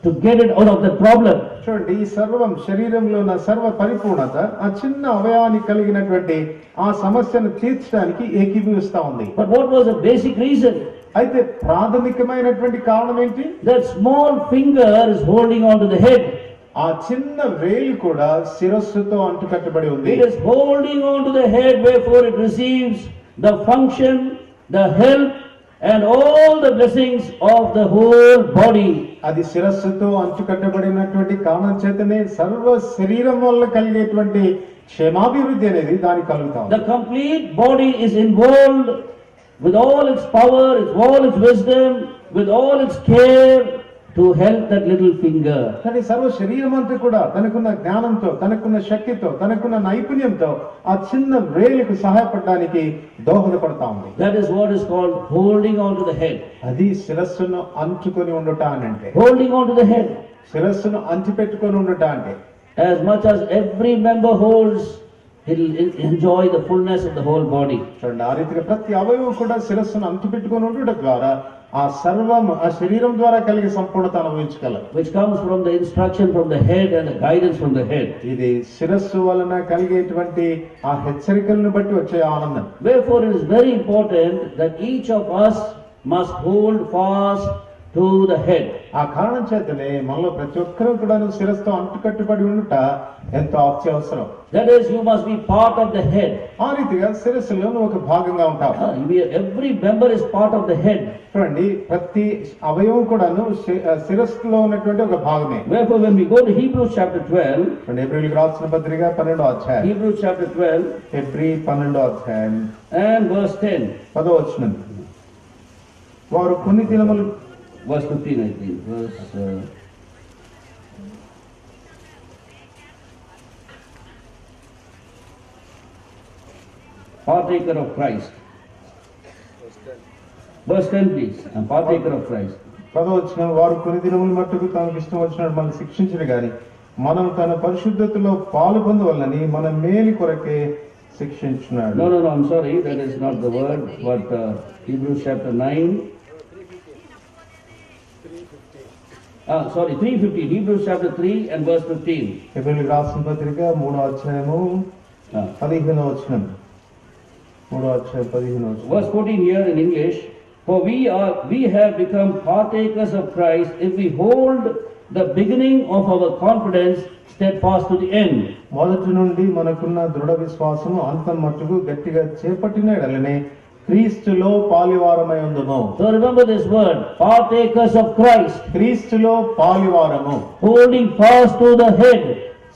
to get it out of the problem. చూడండి, ఈ సర్వం శరీరంలో ఉన్న సర్వ పరిపూర్ణత ఆ చిన్న అవయవానికి కలిగినటువంటి ఆ సమస్యను తీర్చడానికి ఏకీభవిస్తా ఉంది. But what was the basic reason? అయితే ప్రాథమికమైనటువంటి కారణం ఏంటి? That small finger is holding on to the head. ఆ చిన్న వేలు కూడా శిరస్సుతో అంటుకట్టబడి ఉంది. It is holding on to the head, wherefore it receives the function, the help and all the blessings of the whole body. అది శిరస్సుతో అంటుకట్టబడినటువంటి కారణం చేతనే సర్వ శరీరం వల్ల కలిగేటువంటి క్షేమాభివృద్ధి అనేది దానికి కలుగుతాం. The complete body is involved with all its power, with all its wisdom, with all its care to help that little finger. కానీ సర్వ శరీరం అంతా కూడా తనకున్న జ్ఞానంతో, తనకున్న శక్తితో, తనకున్న నైపుణ్యంతో ఆ చిన్న వేలుకు సహాయపడడానికి దోహదపడతా ఉంది. That is what is called holding on to the head. అది శిరస్సును అంటుకొని ఉండుట అని అంటే. Holding on to the head. శిరస్సును అంటిపెట్టుకొని ఉండుట అంటే. As much as every member holds, he'll enjoy the fullness of the whole body. చూడండి, ఆ రీతిగా ప్రతి అవయవం కూడా శిరస్సును అంటిపెట్టుకొని ఉండుట ద్వారా ఆ సర్వం ఆ శరీరం ద్వారా కలిగే సంపూర్ణత అనుభవించగలరు. Which comes from the instruction from the head and the guidance from the head. ఇది శిరస్సు వలన కలిగేటువంటి ఆ హెచ్చరికలను బట్టి వచ్చే ఆనందం. Therefore it is very important that each of us must hold fast to the head. ఆ కారణం చేతనే మనలో ప్రతి ఒక్కరూ కూడా శిరస్సుతో అంటుకట్టుబడి ఉండుట ఎంతో అత్యవసరం. That is, you must be part of the head. ఆ రీతిగా శిరస్సులో ఒక భాగంగా ఉంటావు. Every member is part of the head. చూడండి, ప్రతి అవయవం కూడాను శిరస్సులో ఉన్నటువంటి ఒక భాగమే. Therefore when we go to Hebrews chapter 12, హెబ్రీయులకు రాసిన పత్రిక 12వ అధ్యాయం, Hebrews chapter 12 హెబ్రీ 12వ అధ్యాయం and verse 10, 10వ వచనం, వారు కొన్ని దినములు, verse 15 I think, verse partaker of Christ. Verse 10 please, and partaker of Christ. 10వ వచనం, వారు కొన్ని దినముల మట్టుకు తనకు ఇష్టం వచ్చినట్టు మనం శిక్షించరు గాని మనం తన పరిశుద్ధతలో పాలు పొందవలనని మన మేలు కొరకే శిక్షించున్నాడు. No, I'm sorry, that is not the word, but Hebrews chapter 9. 3:15, Hebrews chapter 3 and verse 15. హెబ్రీయులకు రాసిన పత్రిక 3వ అధ్యాయము 15వ వచనం, 3వ అధ్యాయం 15వ వచనం. Verse 14 here in English, for we have become partakers of Christ if we hold the beginning of our confidence steadfast to the end. మొదటి నుండి మనకున్న దృఢ విశ్వాసము అంతం మట్టుకు గట్టిగా చేపట్టిన ఎడలనే క్రీస్తులో పాలివారమై ఉందుము. So remember this word, partakers of Christ. క్రీస్తులో పాలివారము, Holding fast to the head.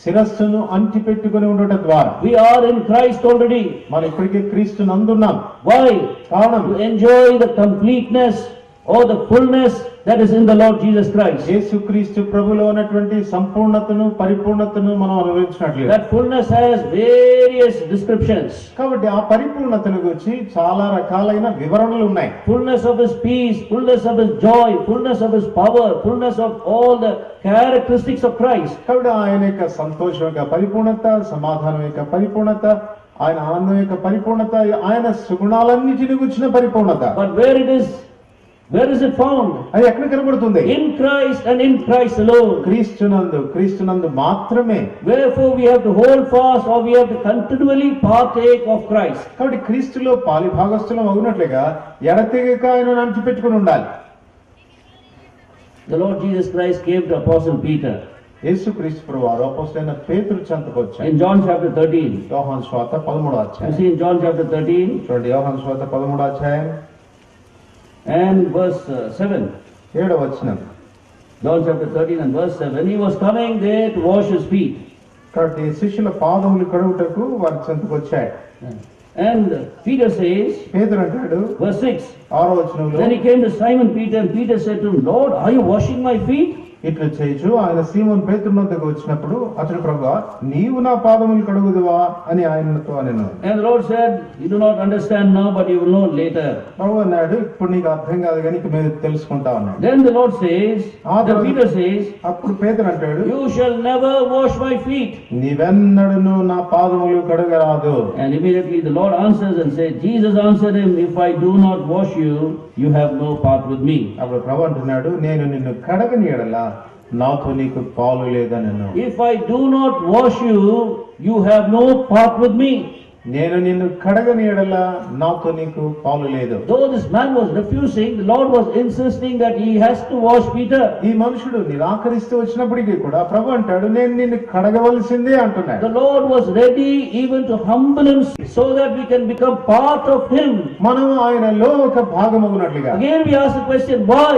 శిరస్సును అంటి పెట్టుకుని ఉండటం ద్వారా. We are in Christ already. మనం ఇప్పటికే క్రీస్తు నందున్నాం. Why? కారణం, To enjoy the completeness or the fullness that is in the Lord Jesus Christ. యేసుక్రీస్తు ప్రభులో ఉన్నటువంటి సంపూర్ణతను పరిపూర్ణతను మనం అనుభవించినట్లు. That fullness has various descriptions. కాబట్టి ఆ పరిపూర్ణతను గురించి చాలా రకాలైన వివరణలు ఉన్నాయి. Fullness of His peace, fullness of His joy, fullness of His power, fullness of all the characteristics of Christ. కాబట్టి ఆయన యొక్క సంతోషం యొక్క పరిపూర్ణత, సమాధానం యొక్క పరిపూర్ణత, ఆయన ఆనందం యొక్క పరిపూర్ణత, ఆయన సుగుణాలన్నిటిని గురించిన పరిపూర్ణత. But where is it found? అది ఎక్కడ కనబడుతుంది? In Christ and in Christ alone. క్రీస్తునందు మాత్రమే. Wherefore we have to hold fast, or we have to continually partake of Christ. కాబట్టి క్రీస్తులో పాలిభాగస్థులం అవునట్లుగా ఎడతెగక ఆయనను అంటిపెట్టుకుని ఉండాలి. The Lord Jesus Christ came to Apostle Peter. యేసుక్రీస్తు ప్రభువారు అపోస్తలుడైన పేతురు చెంతకు వచ్చారు. In John chapter 13. యోహాను సువార్త 13వ You అధ్యాయం. see in John chapter 13 చూడండి, యోహాను సువార్త 13వ అధ్యాయం and verse 7. 7వ వచనం. John chapter 13 and verse 7. He was coming there to wash his feet. కాబట్టి శిష్యుల పాదములు కడుగుటకు వారి చెంతకు వచ్చాడు. And Peter says, పేతురు అంటాడు verse 6, 6వ వచనంలో, then he came to Simon Peter, and Peter said to him, Lord, are you washing my feet? ఇట్లా చేయొచ్చు. ఆయన సీమోను పేతురు వద్దకు వచ్చినప్పుడు అతడు, ప్రభువా నీవు నా పాదములు కడుగుదువా అని ఆయనతో అనెను. And the Lord said, you do not understand now, but you will know later. ప్రభు అన్నాడు, ఇప్పుడు నీకు అర్థం కాదు కానీ ఇక మీరు తెలుసుకుంటా అన్నాడు. Then the Lord says, then Peter says, అప్పుడు పేతురు అంటాడు, you shall never wash my feet. నీవెన్నడను నా పాదములు కడగరాదు. And immediately the Lord answers and says, Jesus answered him, if I do not wash you, you have no part with me. అప్పుడు ప్రభు అంటున్నాడు, నేను నిన్ను కడగని ఎడల నాతో నీకు పాలు లేదనెను. If I do not wash you, you have no part with me. నేను నిన్ను కడగని ఎడల నాతో నీకు పాలు లేదు. Though this man was refusing, the Lord was insisting that he has to wash Peter. ఈ మనుషుడు నిరాకరిస్తూ వచ్చినప్పటికీ కూడా ప్రభు అంటాడు, నేను నిన్ను కడగవలసిందే అంటున్నాడు. The Lord was ready even to humble himself so that we can become part of him. మనం ఆయనలో ఒక భాగమగునట్లుగా. Again we ask the question, why?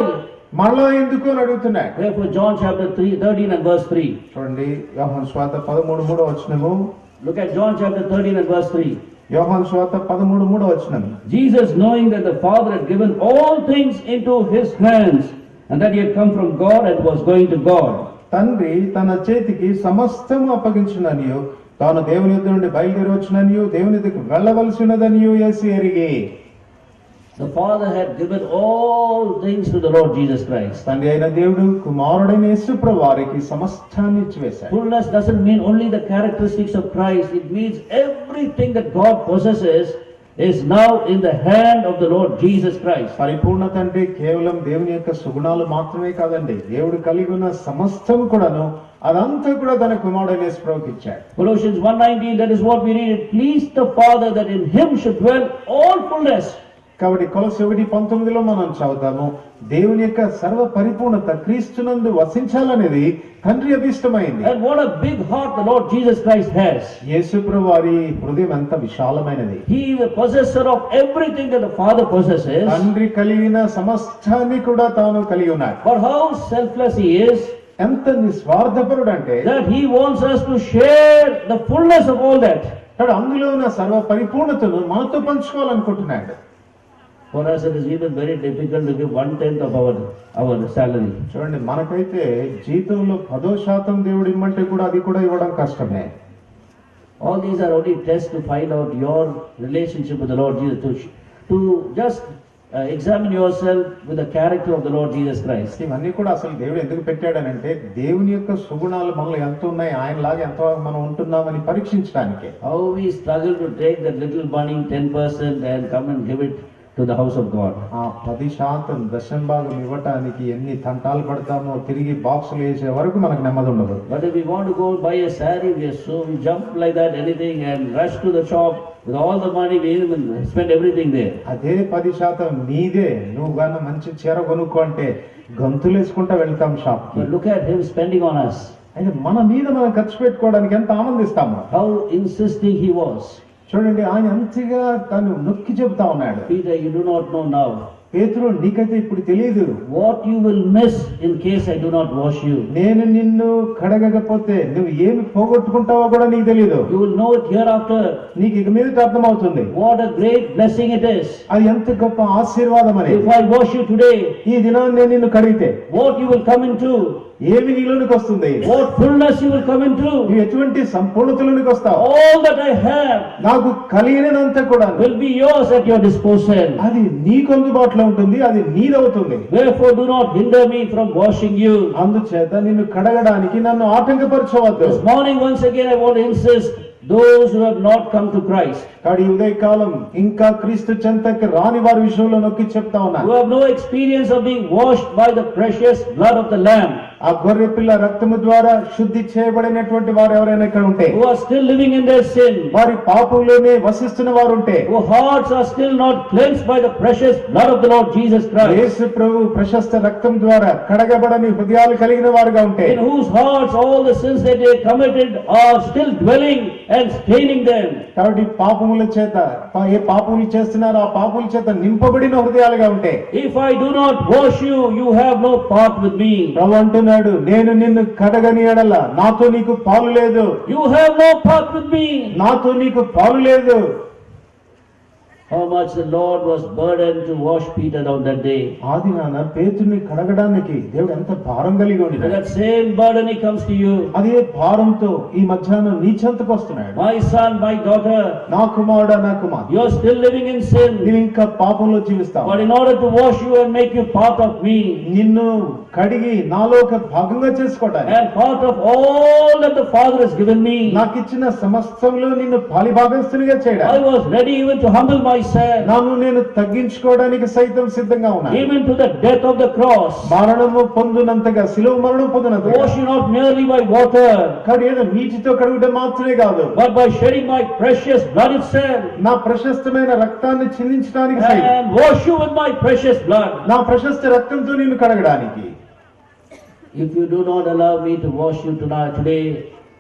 మరలా ఎందుకు అని అడుగుతున్నాడు. Therefore John chapter 13 and verse 3. చూడండి, యోహాను సువార్త 13:3 వచనము. Look at John chapter 13 and verse 3. యోహాను సువార్త 13:3 వచనం. Jesus, knowing that the Father had given all things into his hands and that he had come from God and was going to God. తండ్రి తన చేతికి సమస్తము అప్పగించుననియు తాను దేవుని యొద్ద నుండి బయలుదేరి వచ్చిననియు దేవుని దగ్గరికి వెళ్ళవలసి ఉన్నదనియు యేసు ఎరిగి. The Father had given all things to the Lord Jesus Christ. తండ్రి అయిన దేవుడు కుమారుడైన యేసు ప్రభు వారికి సమస్తాన్ని ఇచ్చివేశాడు. Fullness doesn't mean only the characteristics of Christ. It means everything that God possesses is now in the hand of the Lord Jesus Christ. పరిపూర్ణత అంటే కేవలం దేవుని యొక్క సుగుణాలు మాత్రమే కాదండి, దేవుడు కలిగి ఉన్న సమస్తం కూడాను అదంతా కూడా తన కుమారుడైన యేసు ప్రభువుకి ఇచ్చాడు. Colossians 1:19, that is what we read. It pleased the Father that in him should dwell all fullness. కాబట్టి కొలస్సీ 1:19 మనం చదువుతాము, దేవుని యొక్క సర్వ పరిపూర్ణత క్రీస్తునందు వసించాలనేది తండ్రి అభిష్టమైంది. And what a big heart the Lord Jesus Christ has. యేసు ప్రభు వారి హృదయం ఎంత విశాలమైనది. He is the possessor of everything that the Father possesses. తండ్రి కలిగిన సమస్తాన్ని కూడా తాను కలిగి ఉన్నాడు. But how selfless he is, ఎంత నిస్వార్థపరుడు అంటే that he wants us to share the fullness of all that. అందులో ఉన్న సర్వ పరిపూర్ణతను మనతో పంచుకోవాలనుకుంటున్నాడు. For us it is even very difficult to give 1/10 of our salary. చూడండి, మనకైతే జీతంలో 10% దేవుడు ఇమ్మంటే కూడా అది కూడా ఇవ్వడం కష్టమే. All these are only tests to find out your relationship with the Lord Jesus, to just examine yourself with the character of the Lord Jesus Christ. ఇవన్నీ కూడా అసలు దేవుడు ఎందుకు పెట్టాడనంటే దేవుని యొక్క సుగుణాలు మనలో ఎంత ఉన్నాయి, ఆయనలాగా ఎంత మనం ఉంటున్నామని పరీక్షించడానికి. How we struggle to take that little money 10% and come and give it to the house of God. ఆ 10% దశంభాగం ఇవ్వటానికి ఎన్ని తంటాలు పడతామో తిరిగి బాక్సులు వేసే వరకు మనకు నెమ్మది ఉండదు. But if we want to go buy a saree, we jump like that, anything, and rush to the shop with all the money, we even spend everything there. అదే 10% నీదే, నువ్వు గాను మంచి చీర కొనుక్కో అంటే గంతులు వేసుకుంటా వెళ్తాం షాప్ కి. But look at him spending on us. అయితే మన మీద మనం ఖర్చు పెట్టుకోవడానికి ఎంత ఆనందిస్తాము. How insisting he was. చూడండి, ఆయన అంతగా తను నొక్కి చెబుతా ఉన్నాడు. Peter, you do not know now పేతురు, నీకైతే ఇప్పుడు తెలియదు what you will miss in case I do not wash you. నేను నిన్ను కడగకపోతే నువ్వు ఏమి పోగొట్టుకుంటావో కూడా నీకు తెలియదు. You will know it hereafter. నీకు ఇక మీద అర్థమవుతుంది What a great blessing it is. అది ఎంత గొప్ప ఆశీర్వాదం అని. If I wash you today, ఈ దినాన్ని నేను నిన్ను కడిగితే what you will come into, ఏమి నీలోనికి వస్తుంది, what fullness you will come into. నువ్వు ఎటువంటి సంపూర్ణతలోనికి వస్తావు. All that I have నాకు కలిగినంత కూడా will be yours at your disposal. అది నీకు అందుబాటులో ఉంటుంది, అది నీదవుతుంది. Therefore do not hinder me from washing you. అందుచేత నిన్ను కడగడానికి నన్ను ఆటంకపరచవద్దు. This morning once again I want to insist, those who have not come to Christ, కానీ ఉదయకాలం ఇంకా క్రీస్తు చెంతకి రాని వారి విషయంలో నొక్కి చెప్తా ఉన్నా, who have no experience of being washed by the precious blood of the Lamb, ఆ గొర్రె పిల్ల రక్తము ద్వారా శుద్ధి చేయబడినటువంటి వారు ఎవరైనా ఇక్కడ ఉంటే, who are still living in their sin, వారి పాపంలోనే వసిస్తున్న వారు ఉంటే, whose hearts are still not cleansed by the precious blood of the Lord Jesus Christ, యేసు ప్రభు ప్రశస్త రక్తం ద్వారా కడగబడని హృదయాలు కలిగిన వారుగా ఉంటే, in whose hearts all the sins that they committed are still dwelling and staining them. కాబట్టి పాపముల చేత ఏ పాపములు చేస్తున్నారో ఆ పాపముల చేత నింపబడిన హృదయాలుగా ఉంటే, If I do not wash you, you have no part with me. ప్రభు అంటున్నాడు, నేను నిన్ను కడగని ఎడల నాతో నీకు పాలు లేదు. You have no part with me. నాతో నీకు పాలు లేదు. how much the Lord was burdened to wash Peter down that day. ఆ దినాన పేతురుని కడగడానికి దేవుడు ఎంత భారం కలిగి With ఉన్నాడు. that same burden he comes to you. అదే భారంతో ఈ మధ్యాహ్నం నీ చెంతకు వస్తున్నాడు. My son, my daughter, నా కుమారుడా, నా Kumar, you are still living in sin. నీవు ఇంకా పాపంలో జీవిస్తావు. But in order to wash you and make you part of me, నిన్ను కడిగి నాలో ఒక భాగంగా చేసుకోవడానికి, and part of all that the Father has given me, నాకు ఇచ్చిన సమస్తంలో నిన్ను పాలిభాగస్తునిగా I చేయడానికి, was ready even to humble myself, నన్ను నేను తగ్గించుకోవడానికి సైతం సిద్ధంగా ఉన్నాను. even to the death of the cross. మరణము పొందునంతగా, శిలువ మరణం పొందునంతగా. Wash you not merely by water, కానీ ఏదో నీటితో కడుగుట మాత్రమే కాదు, but by shedding my precious blood itself, నా ప్రశస్తమైన రక్తాన్ని చిందించడానికి సైతం, and wash you with my precious blood. నా ప్రశస్త రక్తంతో నిన్ను కడగడానికి. If you do not allow me to wash you today,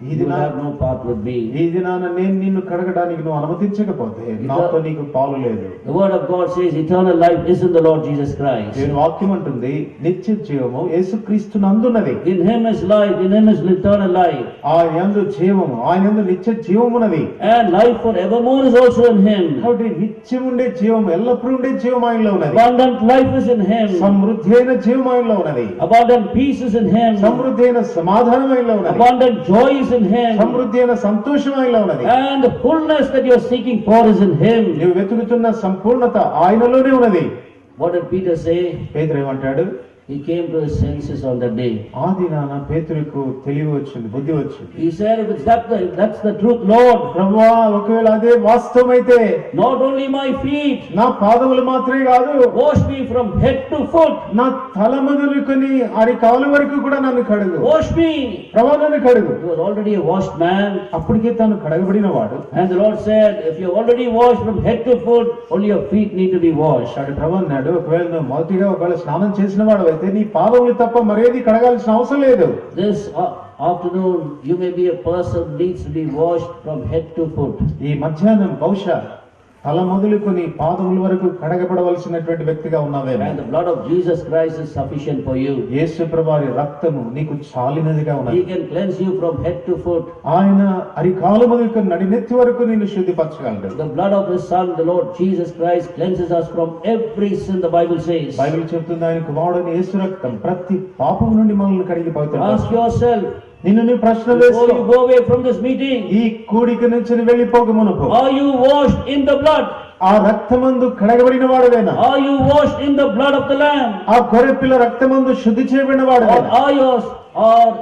ఈ you will దినా- have no part with me. ఈ దినాన నేను నిన్ను కడగడానికి నువ్వు అనుమతించకపోతే నాతో నీకు పాలు లేదు. The word of God says eternal life is in the Lord Jesus Christ. దేవుని వాక్యం అంటుంది నిత్య జీవము యేసుక్రీస్తు నందున్నది. In him is life, in him is eternal life. ఆయన యందు జీవము, ఆయన యందు నిత్య జీవమున్నది. And life forevermore is also in him. కాబట్టి నిత్యం ఉండే జీవం, ఎల్లప్పుడూ ఉండే జీవం ఆయనలో ఉన్నది. Abundant life is in him. సమృద్ధి అయిన జీవం ఆయనలో ఉన్నది. Abundant peace is in him. సమృద్ధి అయిన సమాధానం ఆయనలో ఉన్నది. Abundant joy is in him. సమృద్ధి అయిన సంతోషం ఆయనలో ఉన్నది. And the fullness that you are seeking for is in him. నీవు వెతుకుతున్న సంపూర్ణత ఆయనలోనే ఉన్నది. What did Peter say? పేతురు ఏమంటాడు? He came to his senses on that day. ఆ దినాన పేతురుకు తెలివి వచ్చింది, బుద్ధి వచ్చింది. He said, if it's that's the truth, Lord, ప్రభువా, ఒకవేళ అదే వాస్తవమైతే not only my feet, నా పాదములు మాత్రమే కాదు, wash me from head to foot. నా తల మొదలుకొని అరికాలు వరకు కూడా నన్ను కడుగు. Wash me. ప్రభువా, నన్ను కడుగు. He was already a washed man. అప్పటికే తాను కడగబడిన వాడు. And the Lord said, if you already washed from head to foot, only your feet need to be washed. అక్కడ ప్రభు అన్నాడు, ఒకవేళ నువ్వు మొదటిగా ఒకవేళ స్నానం చేసిన వాడు అయితే నీ పాదములు తప్ప మరేది కడగాల్సిన అవసరం లేదు. This afternoon, you may be a person who needs to be washed from head to foot. ఈ మధ్యాహ్నం బహుశా తల మొదలుకొని పాదముల వరకు కడగబడవలసినటువంటి వ్యక్తిగా ఉన్నావేమో. And the blood of Jesus Christ is sufficient for you. యేసు ప్రభువారి రక్తము నీకు చాలినదిగా ఉన్నది. He can cleanse you from head to foot. ఆయన అరికాలు మొదలుకొని నడినెత్తి వరకు నిన్ను శుద్ధిపరచగలడు. The blood of his son, the Lord Jesus Christ, cleanses us from every sin, the Bible says. Bible చెప్తుంది ఆయన కుమారుడైన యేసు రక్తం ప్రతి పాపం నుండి మనల్ని కడిగి Ask పవిత్రపరుస్తుంది. yourself, నిన్ను నీ ప్రశ్న before వేసుకో. you go away from this meeting, ఈ కూడిక నుంచి వెళ్ళిపోక మునుపు are you washed in the blood? ఆ రక్తమందు కడగబడిన వాడవేనా? Are you washed in the blood of the Lamb? ఆ గొర్రె పిల్ల రక్తమందు శుద్ధి చేయబడిన Or వాడవేనా?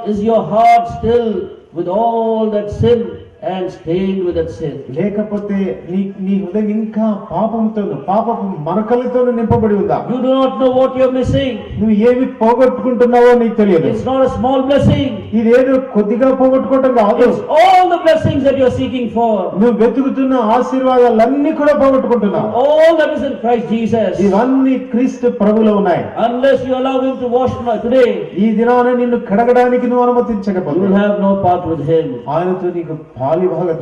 is your heart still with all that sin and stained with that sin? లేకపోతే నీ హృదయం ఇంకా పాపంతోను, పాపపు మరకలతోను నింపబడి ఉందా? You do not know what you're missing. నువ్వు ఏమి పోగొట్టుకుంటున్నావో నీకు తెలియదు. It's not a small blessing. ఇదేదో కొద్దిగా పోగొట్టుకోవటం కాదు. It's all the blessings that you're seeking for. నువ్వు వెతుకుతున్న ఆశీర్వాదాలన్నీ కూడా పోగొట్టుకుంటున్నావు. All that is in Christ Jesus. ఇవన్నీ క్రీస్తు ప్రభులో ఉన్నాయి. Unless you allow him to wash today, ఈ దినాన నిన్ను కడగడానికి నువ్వు you అనుమతించకపోతే will have no part with him. ఆయనతో నీకు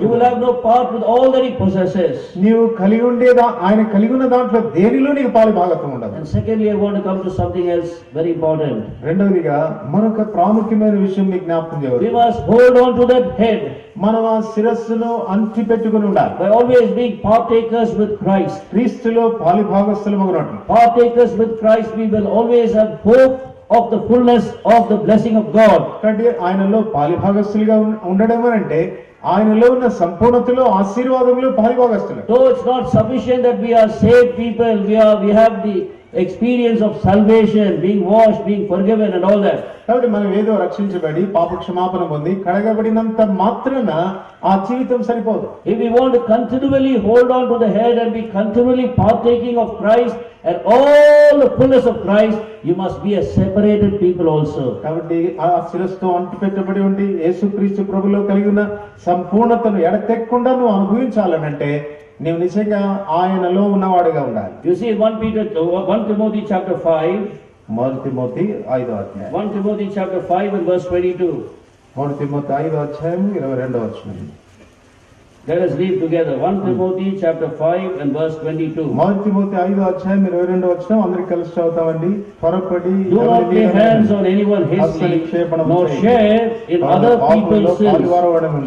You will have no part with all that he possesses. నీవు కలిగి ఉండేదా ఆయన కలిగి ఉన్న దాంట్లో దేనిలో నీకు భాగత్వం ఉండదు. And secondly, I want to come to something else very important. రెండవదిగా మరొక ప్రాముఖ్యమైన విషయం మీకు జ్ఞాపకం We చేయవచ్చు. must hold on to that head మనం ఆ శిరస్సును అంటి పెట్టుకుని ఉండాలి. by always being partakers with Christ. క్రీస్తులో పాలిభాగస్థులమగునట్లు. Partakers with Christ, we will always have hope of the fullness of the blessing of God. కాబట్టి ఆయనలో పాలిభాగస్థులుగా ఉండడం అంటే ఆయనలో ఉన్న సంపూర్ణతలో ఆశీర్వాదంలో పాలిభాగస్థులు. So it's not sufficient that we are saved people, we have the experience of salvation, being washed, being forgiven and all that. కాబట్టి మనం ఏదో రక్షించబడి పాప క్షమాపణ పొంది కడగబడినంత మాత్రాన ఆ జీవితం సరిపోదు. If we want to continually hold on to the head and be continually partaking of Christ and all the fullness of Christ, you must be a separated people also. కాబట్టి ఆ శిరస్సుతో అంటు పెట్టబడి ఉండి యేసుక్రీస్తు ప్రభులో కలిగి ఉన్న సంపూర్ణతను ఎడతెక్కకుండా నువ్వు అనుభవించాలనంటే నీవు నిజంగా ఆయనలో ఉన్నవాడుగా ఉండాలి. You see 1 Timothy chapter 5, 1 Timothy 5వ అధ్యాయం. 1 Timothy chapter 5 and verse 22. 1 Timothy 5వ అధ్యాయం 22వ వచనం. Let us read together 1 Timothy chapter 5 and verse 22. మొదటి తిమోతి 5:22 అందరికి కలిసి చదువుతామండి. త్వరపడి Do not lay hands on anyone hastily, nor share in other people's sins.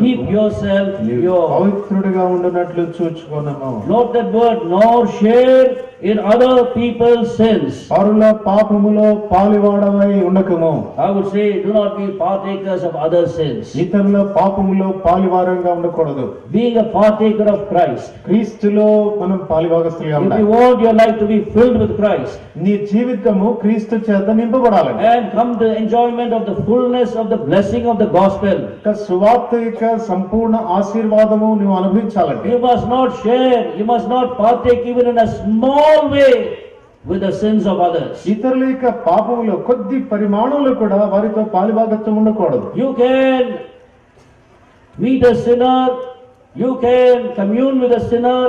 Keep yourself pure. పవిత్రుడిగా ఉండునట్లు చూచుకొనుము. Note that word, nor share in other people's sins. పరుల పాపములో పాలువాడవై ఉండకము. I would say, do not be partakers of other sins. ఇతరుల పాపములో పాలువారంగా ఉండకూడదు. Being a partaker of Christ. క్రీస్తులో మనం పాలుభాగస్తులుగా If ఉండాలి. you want your life to be filled with Christ నీ జీవితము క్రీస్తు చేత నింపబడాలి. and come to the enjoyment of the fullness of the blessing of the gospel, సువార్త యొక్క సంపూర్ణ ఆశీర్వాదము నువ్వు అనుభవించాలంటే you must not share, you must not partake even in a small way with the sins of others. ఇతరుల యొక్క పాపములో కొద్ది పరిమాణంలో కూడా వారితో పాలుభాగత్వం ఉండకూడదు. You can meet a sinner, you can commune with a sinner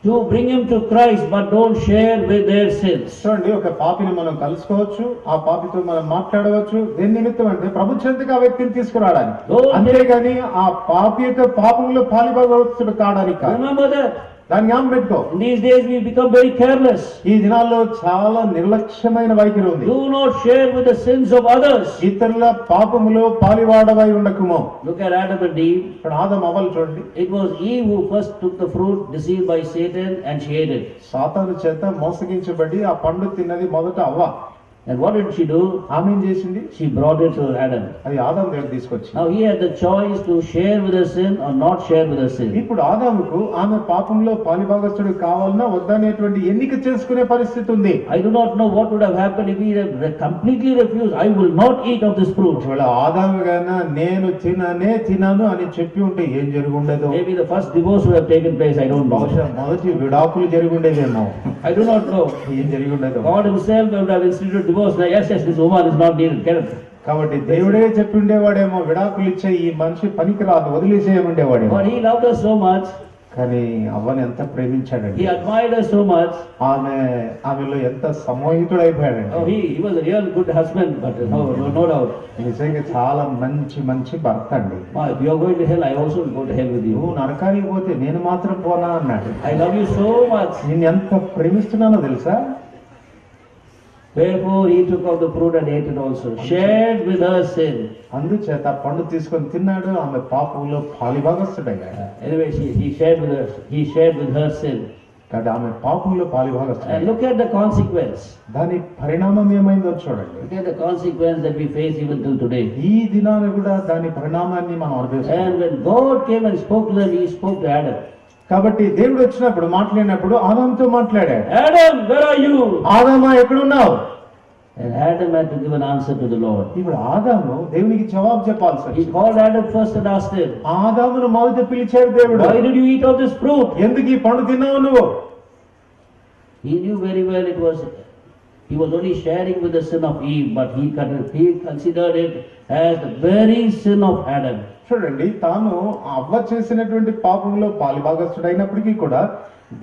to bring him to Christ, but don't share with their sins. చూడండి, ఒక పాపిని మనం కలుసుకోవచ్చు, ఆ పాపితో మనం మాట్లాడవచ్చు. దేని నిమిత్తం అంటే ప్రభు చెంతకు ఆ వ్యక్తిని తీసుకురావడానికి, అంతేగాని ఆ పాపి యొక్క పాపంలో పాలుభాగస్తుడు కావడానికి కాదు. Remember that. దాన్ని జ్ఞాపకం పెట్టుకో. In these days we become very careless. ఈ దినాల్లో చాలా నిర్లక్ష్యమైన వైఖరి ఉంది. Do not share with the sins of others. ఇతరుల పాపములో పాలువాడవై ఉండకుము. Look at Adam and Eve. ఇప్పుడు ఆదాము అవ్వలు చూడండి. It was Eve who first took the fruit deceived by Satan and she ate it. సాతాను చేత మోసగించబడి ఆ పండు తిన్నది మొదట అవ్వ. And what did she do? ఆమె ఏం చేసింది? She brought it to Adam. అది ఆదాము దగ్గర తీసుకొచ్చి. Now he had the choice to share with her sin or not share with her sin. ఇప్పుడు ఆదాముకు ఆమె పాపంలో పాలుభాగస్తుడు కావాలన్నా వద్దనేటువంటి ఎన్నిక చేసుకునే పరిస్థితి ఉంది. I do not know what would have happened if he had completely refused. I will not eat of this fruit. ఒకవేళ ఆదాము గానా నేను తినను అని చెప్పి ఉంటే ఏం జరిగి ఉండేదో? Maybe the first divorce would have taken place. I don't know. బహుశా మొదటి విడాకులు జరిగి ఉండేదేమో. I do not know. ఏం జరిగి ఉండేదో? God himself would have instituted divorce. Now, yes, this woman is not needed. Get it. కాబట్టి దేవుడే చెప్పి ఉండేవాడేమో, విడాకులు ఇచ్చే ఈ మనిషి పనికిరాదు, వదిలేసేయమండేవాడేమో. But he loved her so much. కానీ అవ్వని ఎంత ప్రేమించాడండి. He admired her so much. ఆమెలో ఎంత సమ్మోహితుడైపోయాడండి. Oh, he was a real good husband, but no doubt. నిజంగా చాలా మంచి భర్త అండి. If you are going to hell, I also will go to hell with you. నువ్వు నరకానికి పోతే నేను మాత్రం పోనా అన్నాడు. I love you so much. నేను ఎంత ప్రేమిస్తున్నానో తెలుసా? Therefore he took of the fruit and ate it also, shared with her sin. అందుచేత పండు తీసుకొని తిన్నాడు, ఆమె పాపంలో పాలుభాగస్తుడయ్యాడు. Anyway, he shared with her sin. కాబట్టి ఆమె పాపంలో పాలుభాగస్తుడు. And look at the consequence. దాని పరిణామం ఏమైందో చూడండి. Look at the consequence that we face even till today. ఈ దినాన కూడా దాని పరిణామాన్ని మనం అనుభవిస్తాం. And when God came and spoke to them, he spoke to Adam. కాబట్టి దేవుడు వచ్చినప్పుడు మాట్లాడినప్పుడు ఆదాముతో మాట్లాడాడు. Adam, where are you? ఆదామా ఎక్కడున్నావు? And Adam had to give an answer to the Lord. ఇప్పుడు ఆదాము దేవునికి జవాబు చెప్పాల్సి He వచ్చింది. called Adam first and asked him, ఆదామును మొదట పిలిచాడు దేవుడు. why did you eat of this fruit? ఎందుకు ఈ పండు తిన్నావు నువ్వు? He knew very well he was only sharing with the sin of Eve, but he considered it as the very sin of Adam. చూడండి, తాను అవ్వ చేసినటువంటి పాపంలో పాలుభాగస్తుడైనప్పటికీ కూడా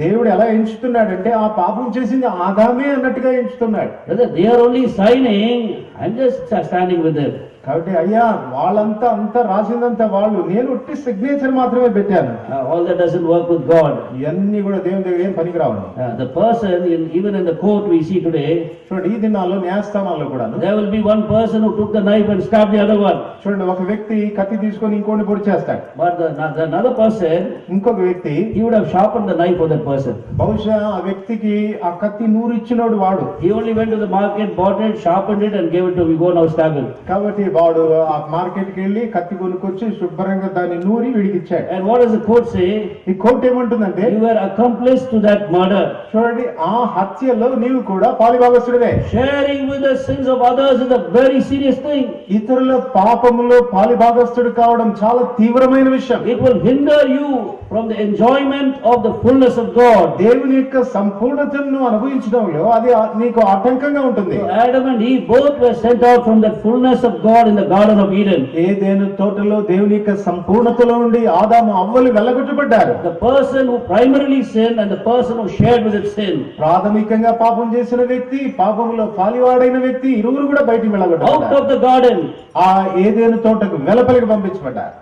దేవుడు ఎలా ఎంచుతున్నాడంటే ఆ పాపం చేసింది ఆదామే అన్నట్టుగా ఎంచుతున్నాడు. They are only signing, I'm just standing with them. కాబట్టి అయ్యా వాళ్ళంతా రాసిందంతా వాళ్ళు, నేను ఒట్టి సిగ్నేచర్ మాత్రమే పెట్టాను. All that doesn't work with God. ఇవన్నీ కూడా దేవుని దగ్గర ఏం పనికిరావు. The person even in the court we see today, చూడండి ఈ దినాల్లో న్యాయస్థానాల్లో కూడా there will be one person who took the knife and stabbed the other one. చూడండి, ఒక వ్యక్తి కత్తి తీసుకొని ఇంకోటి పొడి చేస్తాడు. But the another person, ఇంకొక వ్యక్తి he would have sharpened the knife for that person. బహుశా ఆ వ్యక్తికి ఆ కత్తి నూరు ఇచ్చినోడు వాడు. He only went to the market, bought it, sharpened it and gave it to me. Go now stab him. కాబట్టి వాడు ఆ మార్కెట్ కి వెళ్ళి కత్తి కొనుక్కొచ్చి శుభ్రంగా దాన్ని నూరి వీడికి ఇచ్చాడు. And what does the court say? ఈ కోర్టు ఏమంటుందంటే, You were accomplice to that murder. చూడండి, ఆ హత్యలో నీవు కూడా పాలుభాగస్తుడివే. Sharing with the sins of others is a very serious thing. ఇతరుల పాపములో పాలుభాగస్తుడు కావడం చాలా తీవ్రమైన విషయం. It will hinder you from the enjoyment of the fullness of God. దేవుని యొక్క సంపూర్ణతను అనుభవించడంలో అది నీకు ఆటంకంగా ఉంటుంది. So Adam and Eve both were sent out from that fullness of God in the Garden of Eden. ఏదెను తోటలో దేవుని యొక్క సంపూర్ణతలో నుండి ఆదాము అవ్వలు వెళ్లగొట్టబడ్డారు. The person who primarily sinned and the person who shared with its sin. ప్రాథమికంగా పాపం చేసిన వ్యక్తి, పాపములో పాలివాడైన వ్యక్తి, ఇరువురు కూడా బయటికి వెళ్ళగొట్టబడ్డారు. Out of the garden. ఆ ఏదెను తోటకు వెలుపలికి పంపించబడ్డారు.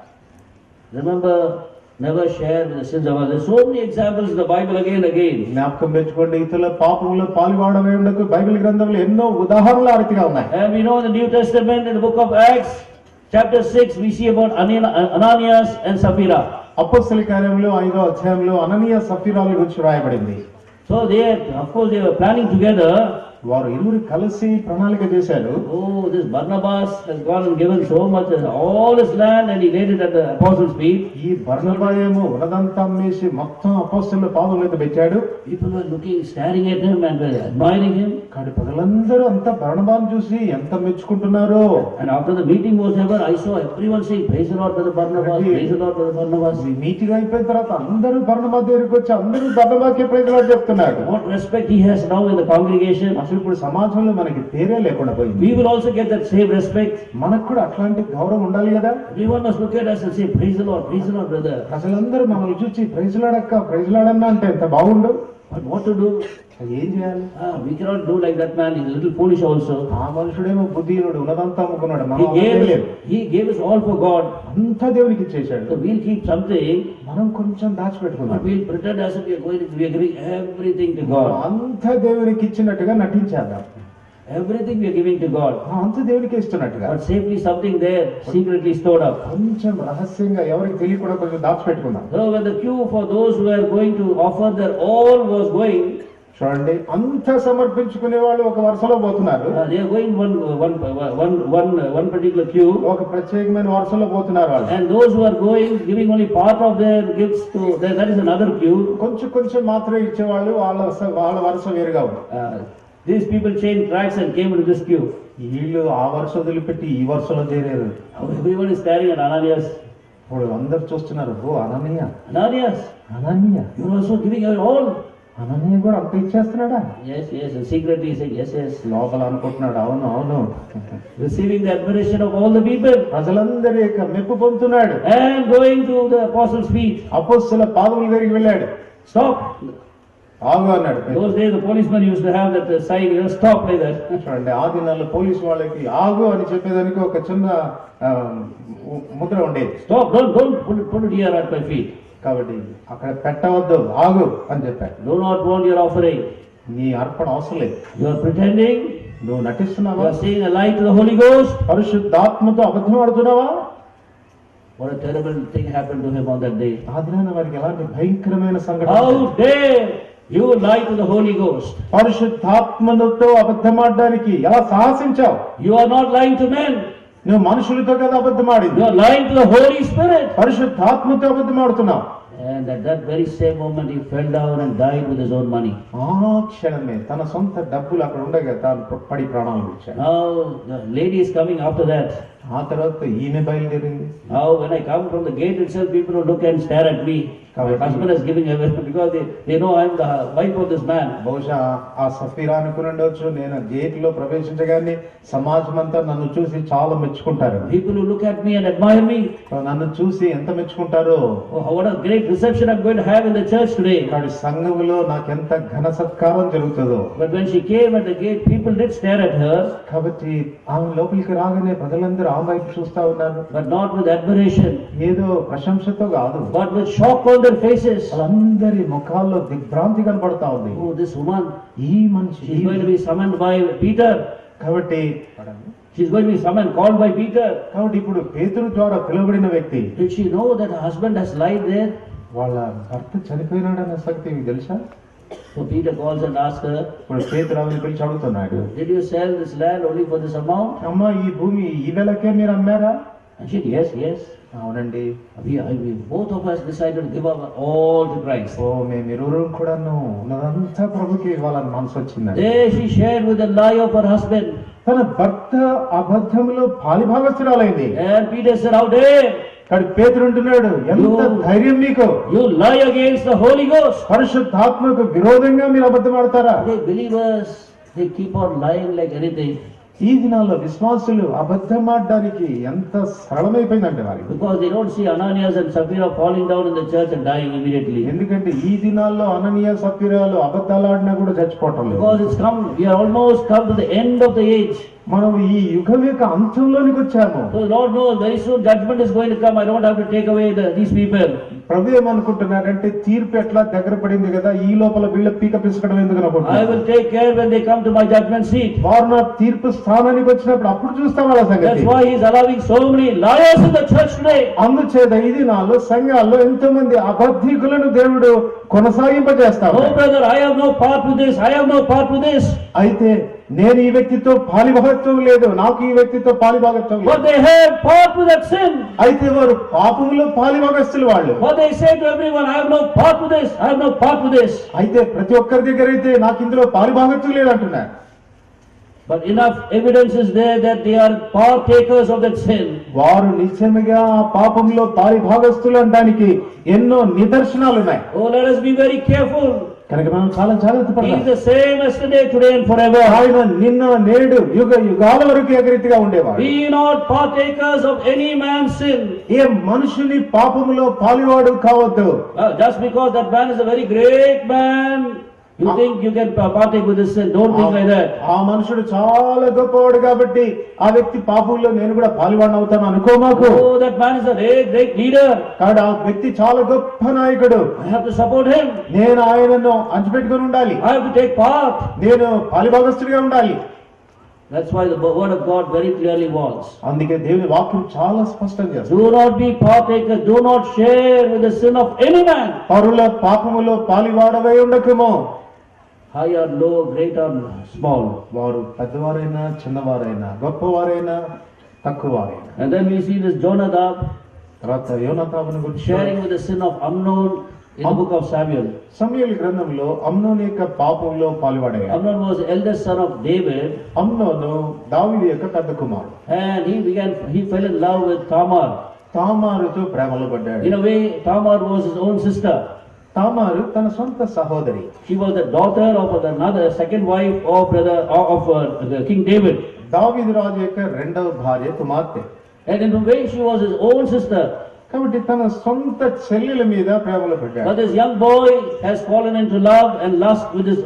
Remember never share the sins of others. There's so many examples in the Bible again and again. జ్ఞాపకం పెంచుకోండి, ఇతరుల పాపంలో పాలువాడవేందుకు బైబిల్ గ్రంథంలో ఎన్నో ఉదాహరణలు ఆ రీతిగా ఉన్నాయి. And we know in the New Testament, in the book of Acts, chapter 6, we see about Ananias and Sapphira. అపొస్తలుల కార్యములు 5వ అధ్యాయంలో అననీయ సఫీరాల గురించి రాయబడింది. So of course, they were planning together. వారు ఇరువురు కలిసి ప్రణాళిక చేశారు. Oh, this Barnabas has gone and given so much, all his land, and he laid it at the apostles' feet. ఈ బర్నబాయేమో ఉన్నదంతా అమ్మేసి మొత్తం అపొస్తలుల పాదముల మీద పెట్టాడు. People were looking, staring at him and were admiring him. కానీ ప్రజలందరూ అంతా బర్నబాను చూసి ఎంత మెచ్చుకుంటున్నారో. And after the meeting was over, I saw everyone saying, "Praise the Lord for the Barnabas, praise the Lord for the Barnabas." ఈ meeting అయిపోయిన తర్వాత అందరూ బర్నబా దగ్గరికి వచ్చి అందరూ బర్నబాకే ప్రైజ్ లార్డ్ చెప్తున్నారు. What respect he has now in the congregation. అసలు ఇప్పుడు సమాజంలో మనకి పేరే లేకుండా పోయింది. We will also get that same respect. మనకు కూడా అట్లాంటి గౌరవం ఉండాలి కదా. Everyone must look at us and say, "Praise the Lord, brother." ప్రజలందరూ మనల్ని చూసి ప్రైజ్ లార్డ్ అక్క, ప్రైజ్ లార్డ్ అన్న అంటే ఎంత బాగుండు. But what to do? ఏం చేయాలి? We cannot do like that man. He's a little foolish also. ఆ మనుషుడేమో బుద్ధిహీనుడు, ఉన్నదంతా అమ్ముకున్నాడు. He gave us all for God. అంతా దేవునికి ఇచ్చేశాడు. So we'll keep something. మనం కొంచెం దాచిపెట్టుకున్నాం. We'll pretend as if we are giving everything to God. అంతా దేవునికి ఇచ్చినట్టుగా నటించేద్దాం. Everything we are giving to God. అంతా దేవునికి ఇస్తున్నట్టుగా. But safely something there secretly stored up. కొంచెం రహస్యంగా ఎవరికి తెలియకుండా కొంచెం దాచిపెట్టుకున్నాం. So when the queue for those who are going to offer their all was going, చూడండి, అంతా సమర్పించుకునే వాళ్ళు ఒక వరుసలో పోతున్నారు. they are going one particular queue. ఒక ప్రత్యేకమైన వరుసలో పోతున్నారు వాళ్ళు. And those who are going giving only part of their gifts to that is another queue. కొంచెం మాత్రమే ఇచ్చేవాళ్ళు, వాళ్ళ వరుస వేరుగా ఉంది. These people changed tracks and came into this queue. వీళ్ళు ఆ వరుస వదిలిపెట్టి ఈ వరుసలో చేరారు. Everyone is staring at Ananias. ఇప్పుడు అందరు చూస్తున్నారు, ఓ అననీయ, You are also giving your all. అననీయ కూడా అంత ఇచ్చేస్తున్నాడా? Yes. And secretly he said, yes. లోపల అనుకుంటున్నాడు, అవును. Receiving the admiration of all the people. ప్రజలందరి యొక్క మెప్పు పొందుతున్నాడు. And going to the apostles' feet. అపొస్తలుల పాదముల దగ్గరికి వెళ్ళాడు. Stop. ఆగు అన్నాడు. Those days the policemen used to have that sign, stop like that. చూడండి, ఆ దినాల్లో పోలీసు వాళ్ళకి ఆగు అని చెప్పేదానికి ఒక చిన్న ముద్ర ఉండేది. Stop, don't put it here at my feet. కాబట్టి అక్కడ పెట్టవద్దు, ఆగు అని చెప్పాడు. Do not want your offering. నీ అర్పణ అవసరం లేదు. You are pretending. నువ్వు నటిస్తున్నావా? You are saying a lie to the Holy Ghost. పరిశుద్ధాత్మతో అబద్ధం ఆడుతున్నావా? What a terrible thing happened to him on that day. ఆ దినాన వారికి ఎలాంటి భయంకరమైన సంఘటన. How dare you lie to the Holy Ghost? పరిశుద్ధాత్మతో అబద్ధం ఆడడానికి ఎలా సాహసించావు? You are not lying to men. నువ్వు మనుషులతో కదా అబద్ధం ఆడింది. You are lying to the Holy Spirit. పరిశుద్ధాత్మతో అబద్ధం ఆడుతున్నావు. And at that very same moment he fell down and died with his own money. ఆ క్షణమే తన సొంత డబ్బులు అక్కడ ఉండగా తాను పడి ప్రాణాలు విడిచాడు. Now the lady is coming after that. ఆ తర్వాత ఈమె బయలుదేరింది. Now when I come from the gate itself, people will look and stare at me. My husband is giving everything because they know I am the wife of this man. బహుశా ఆ సఫీరా అనుకునుండొచ్చు, నేను gate లో ప్రవేశించగానే సమాజం అంతా నన్ను చూసి చాలా మెచ్చుకుంటారు. People who look at me and admire me. నన్ను చూసి ఎంత మెచ్చుకుంటారో. Oh, what a great reception I'm going to have in the church today. కాబట్టి సంఘములో నాకెంత ఘన సత్కారం జరుగుతుందో. But when she came at the gate, people did stare at her. కాబట్టి ఆమె లోపలికి రాగానే ప్రజలందరూ ఆమె వైపు చూస్తా ఉన్నారు. But not with admiration. ఏదో ప్రశంసతో కాదు. But with shock on their faces. వాళ్ళందరి ముఖాల్లో దిగ్భ్రాంతి కనబడతా ఉంది. Oh, this woman. ఈ మనిషి. She's going to be summoned by Peter. కాబట్టి She's going to be summoned, called by Peter. కాబట్టి ఇప్పుడు పేతురు ద్వారా పిలువబడిన వ్యక్తి. Did she know that her husband has lied there? వాళ్ళ భర్త చనిపోయినాడన్న సంగతి మీకు తెలుసా? So Peter calls and asks her, ఇప్పుడు పేతురు ఆమెను పిలిచి అడుగుతున్నాడు, did you sell this land only for this amount? అమ్మా, ఈ భూమి ఈ వేళకే మీరు అమ్మారా? And she said, yes. అవునండి. We both of us decided to give up all to Christ. ఓ, మేమిరువురు కూడాను ఉన్నదంతా ప్రభుకి ఇవ్వాలని మనసు వచ్చిందండి. There she shared with the lie of her husband. తన భర్త అబద్ధంలో పాలిభాగస్తురాలైంది. And Peter said, how dare కానీ పేతురు అంటున్నాడు, ఎంత ధైర్యం మీకు? you lie against the Holy Ghost. పరిశుద్ధాత్మకు విరోధంగా మీరు అబద్ధం ఆడతారా? They believers, they keep on lying like anything. ఈ దినాల్లో విశ్వాసులు అబద్ధం ఆడడానికి ఎంత సరళమైపోయిందంటే వారికి. Because they don't see Ananias and Sapphira falling down in the church and dying immediately. ఎందుకంటే ఈ దినాల్లో అననీయ సఫీరాలు అబద్ధాలు ఆడినా కూడా చచ్చిపోవటం లేదు. Because we are almost come to the end of the age. మనం ఈ యుగం యొక్క అంతంలోనికి వచ్చాము. So the Lord knows very soon judgment is going to come. I don't have to take away these people. ప్రభు ఏమనుకుంటున్నారంటే తీర్పు ఎట్లా దగ్గర పడింది కదా, ఈ లోపల వీళ్ళ పీక పిసకడం ఎందుకు I అనుకుంటున్నారు. will take care when they come to my judgment seat. వారు నా తీర్పు స్థానానికి వచ్చినప్పుడు అప్పుడు చూస్తాం వాళ్ళ That's సంగతి. why He is allowing so many liars in the church today. అందుచేత ఇది నాలో సంఘాల్లో ఎంతో మంది అబద్ధికులను దేవుడు కొనసాగింపజేస్తాడు. No brother, I have no part with this. I have no part with this. అయితే నేను ఈ వ్యక్తితో పాలిభాగత్వం లేదు, నాకు ఈ వ్యక్తితో పాలిభాగత్వం But లేదు. they have part with that sin. అయితే వారు పాపములో పాలిభాగస్తులు వాళ్ళు. But they say to everyone, I have no part with this. I have no part with this. అయితే ప్రతి ఒక్కరి దగ్గర అయితే నాకు ఇందులో పాలిభాగత్వం లేదు అంటున్నారు. But enough evidence is there that they are partakers of that sin. వారు నిజంగా ఆ పాపంలో పాలిభాగస్తులు అనడానికి ఎన్నో నిదర్శనాలు ఉన్నాయి. Oh, let us be very careful. కనుక మనం చాలా జాగ్రత్త He is పడాలి. the same yesterday, today and forever. ఆయన నిన్న నేడు యుగ యుగాల వరకు ఏకరీతిగా ఉండేవాడు. Be not partakers of any man's sin. ఏ మనుషుని పాపములో పాలివాడు కావద్దు. Just because that man is a very great man, you think you can partake with this sin. Don't think like that. ఆ మనుషుడు చాలా గొప్పవాడు కాబట్టి ఆ వ్యక్తి పాపంలో నేను కూడా పాలివాడిని అవుతాను అనుకోమాకు. Oh, that man is a great, great leader. కాబట్టి ఆ వ్యక్తి చాలా గొప్ప నాయకుడు, I have to support him. నేను ఆయనను అంచిపెట్టుకుని ఉండాలి, I have to take part. నేను పాలిభాగస్తుడిగా ఉండాలి. That's why the word of God very clearly warns. అందుకే దేవుని వాక్యం చాలా స్పష్టం చేస్తుంది. Do not be partakers. Do not share with the sin of any man. పరుల పాపములో పాలివాడవై ఉండకము. High or low, great or small. వారు పెద్దవారైనా చిన్నవారైనా గొప్పవారైనా తక్కువవారైనా. And then we see this Jonadab తర్వాత యోనాతాబును గురించి sharing with the sin of Amnon in the book of Samuel. సమూయేలు గ్రంథంలో అమ్నోను యొక్క పాపంలో పాలువాడయ్యాడు. Amnon was the eldest son of David, అమ్నోను దావీదు యొక్క పెద్ద కుమారుడు. and he fell in love with Tamar. తామారుతో ప్రేమలో పడ్డాడు. In a way, Tamar was his own sister. తామారు తన సొంత సహోదరి. She was the daughter of another second wife of King David. దావీదు రాజు యొక్క రెండవ భార్య కుమార్తె. And in a way, she was his own sister. కాబట్టి తన సొంత చెల్లెల మీద ప్రేమలో పడ్డాడు. But this young boy has fallen into love and lust for this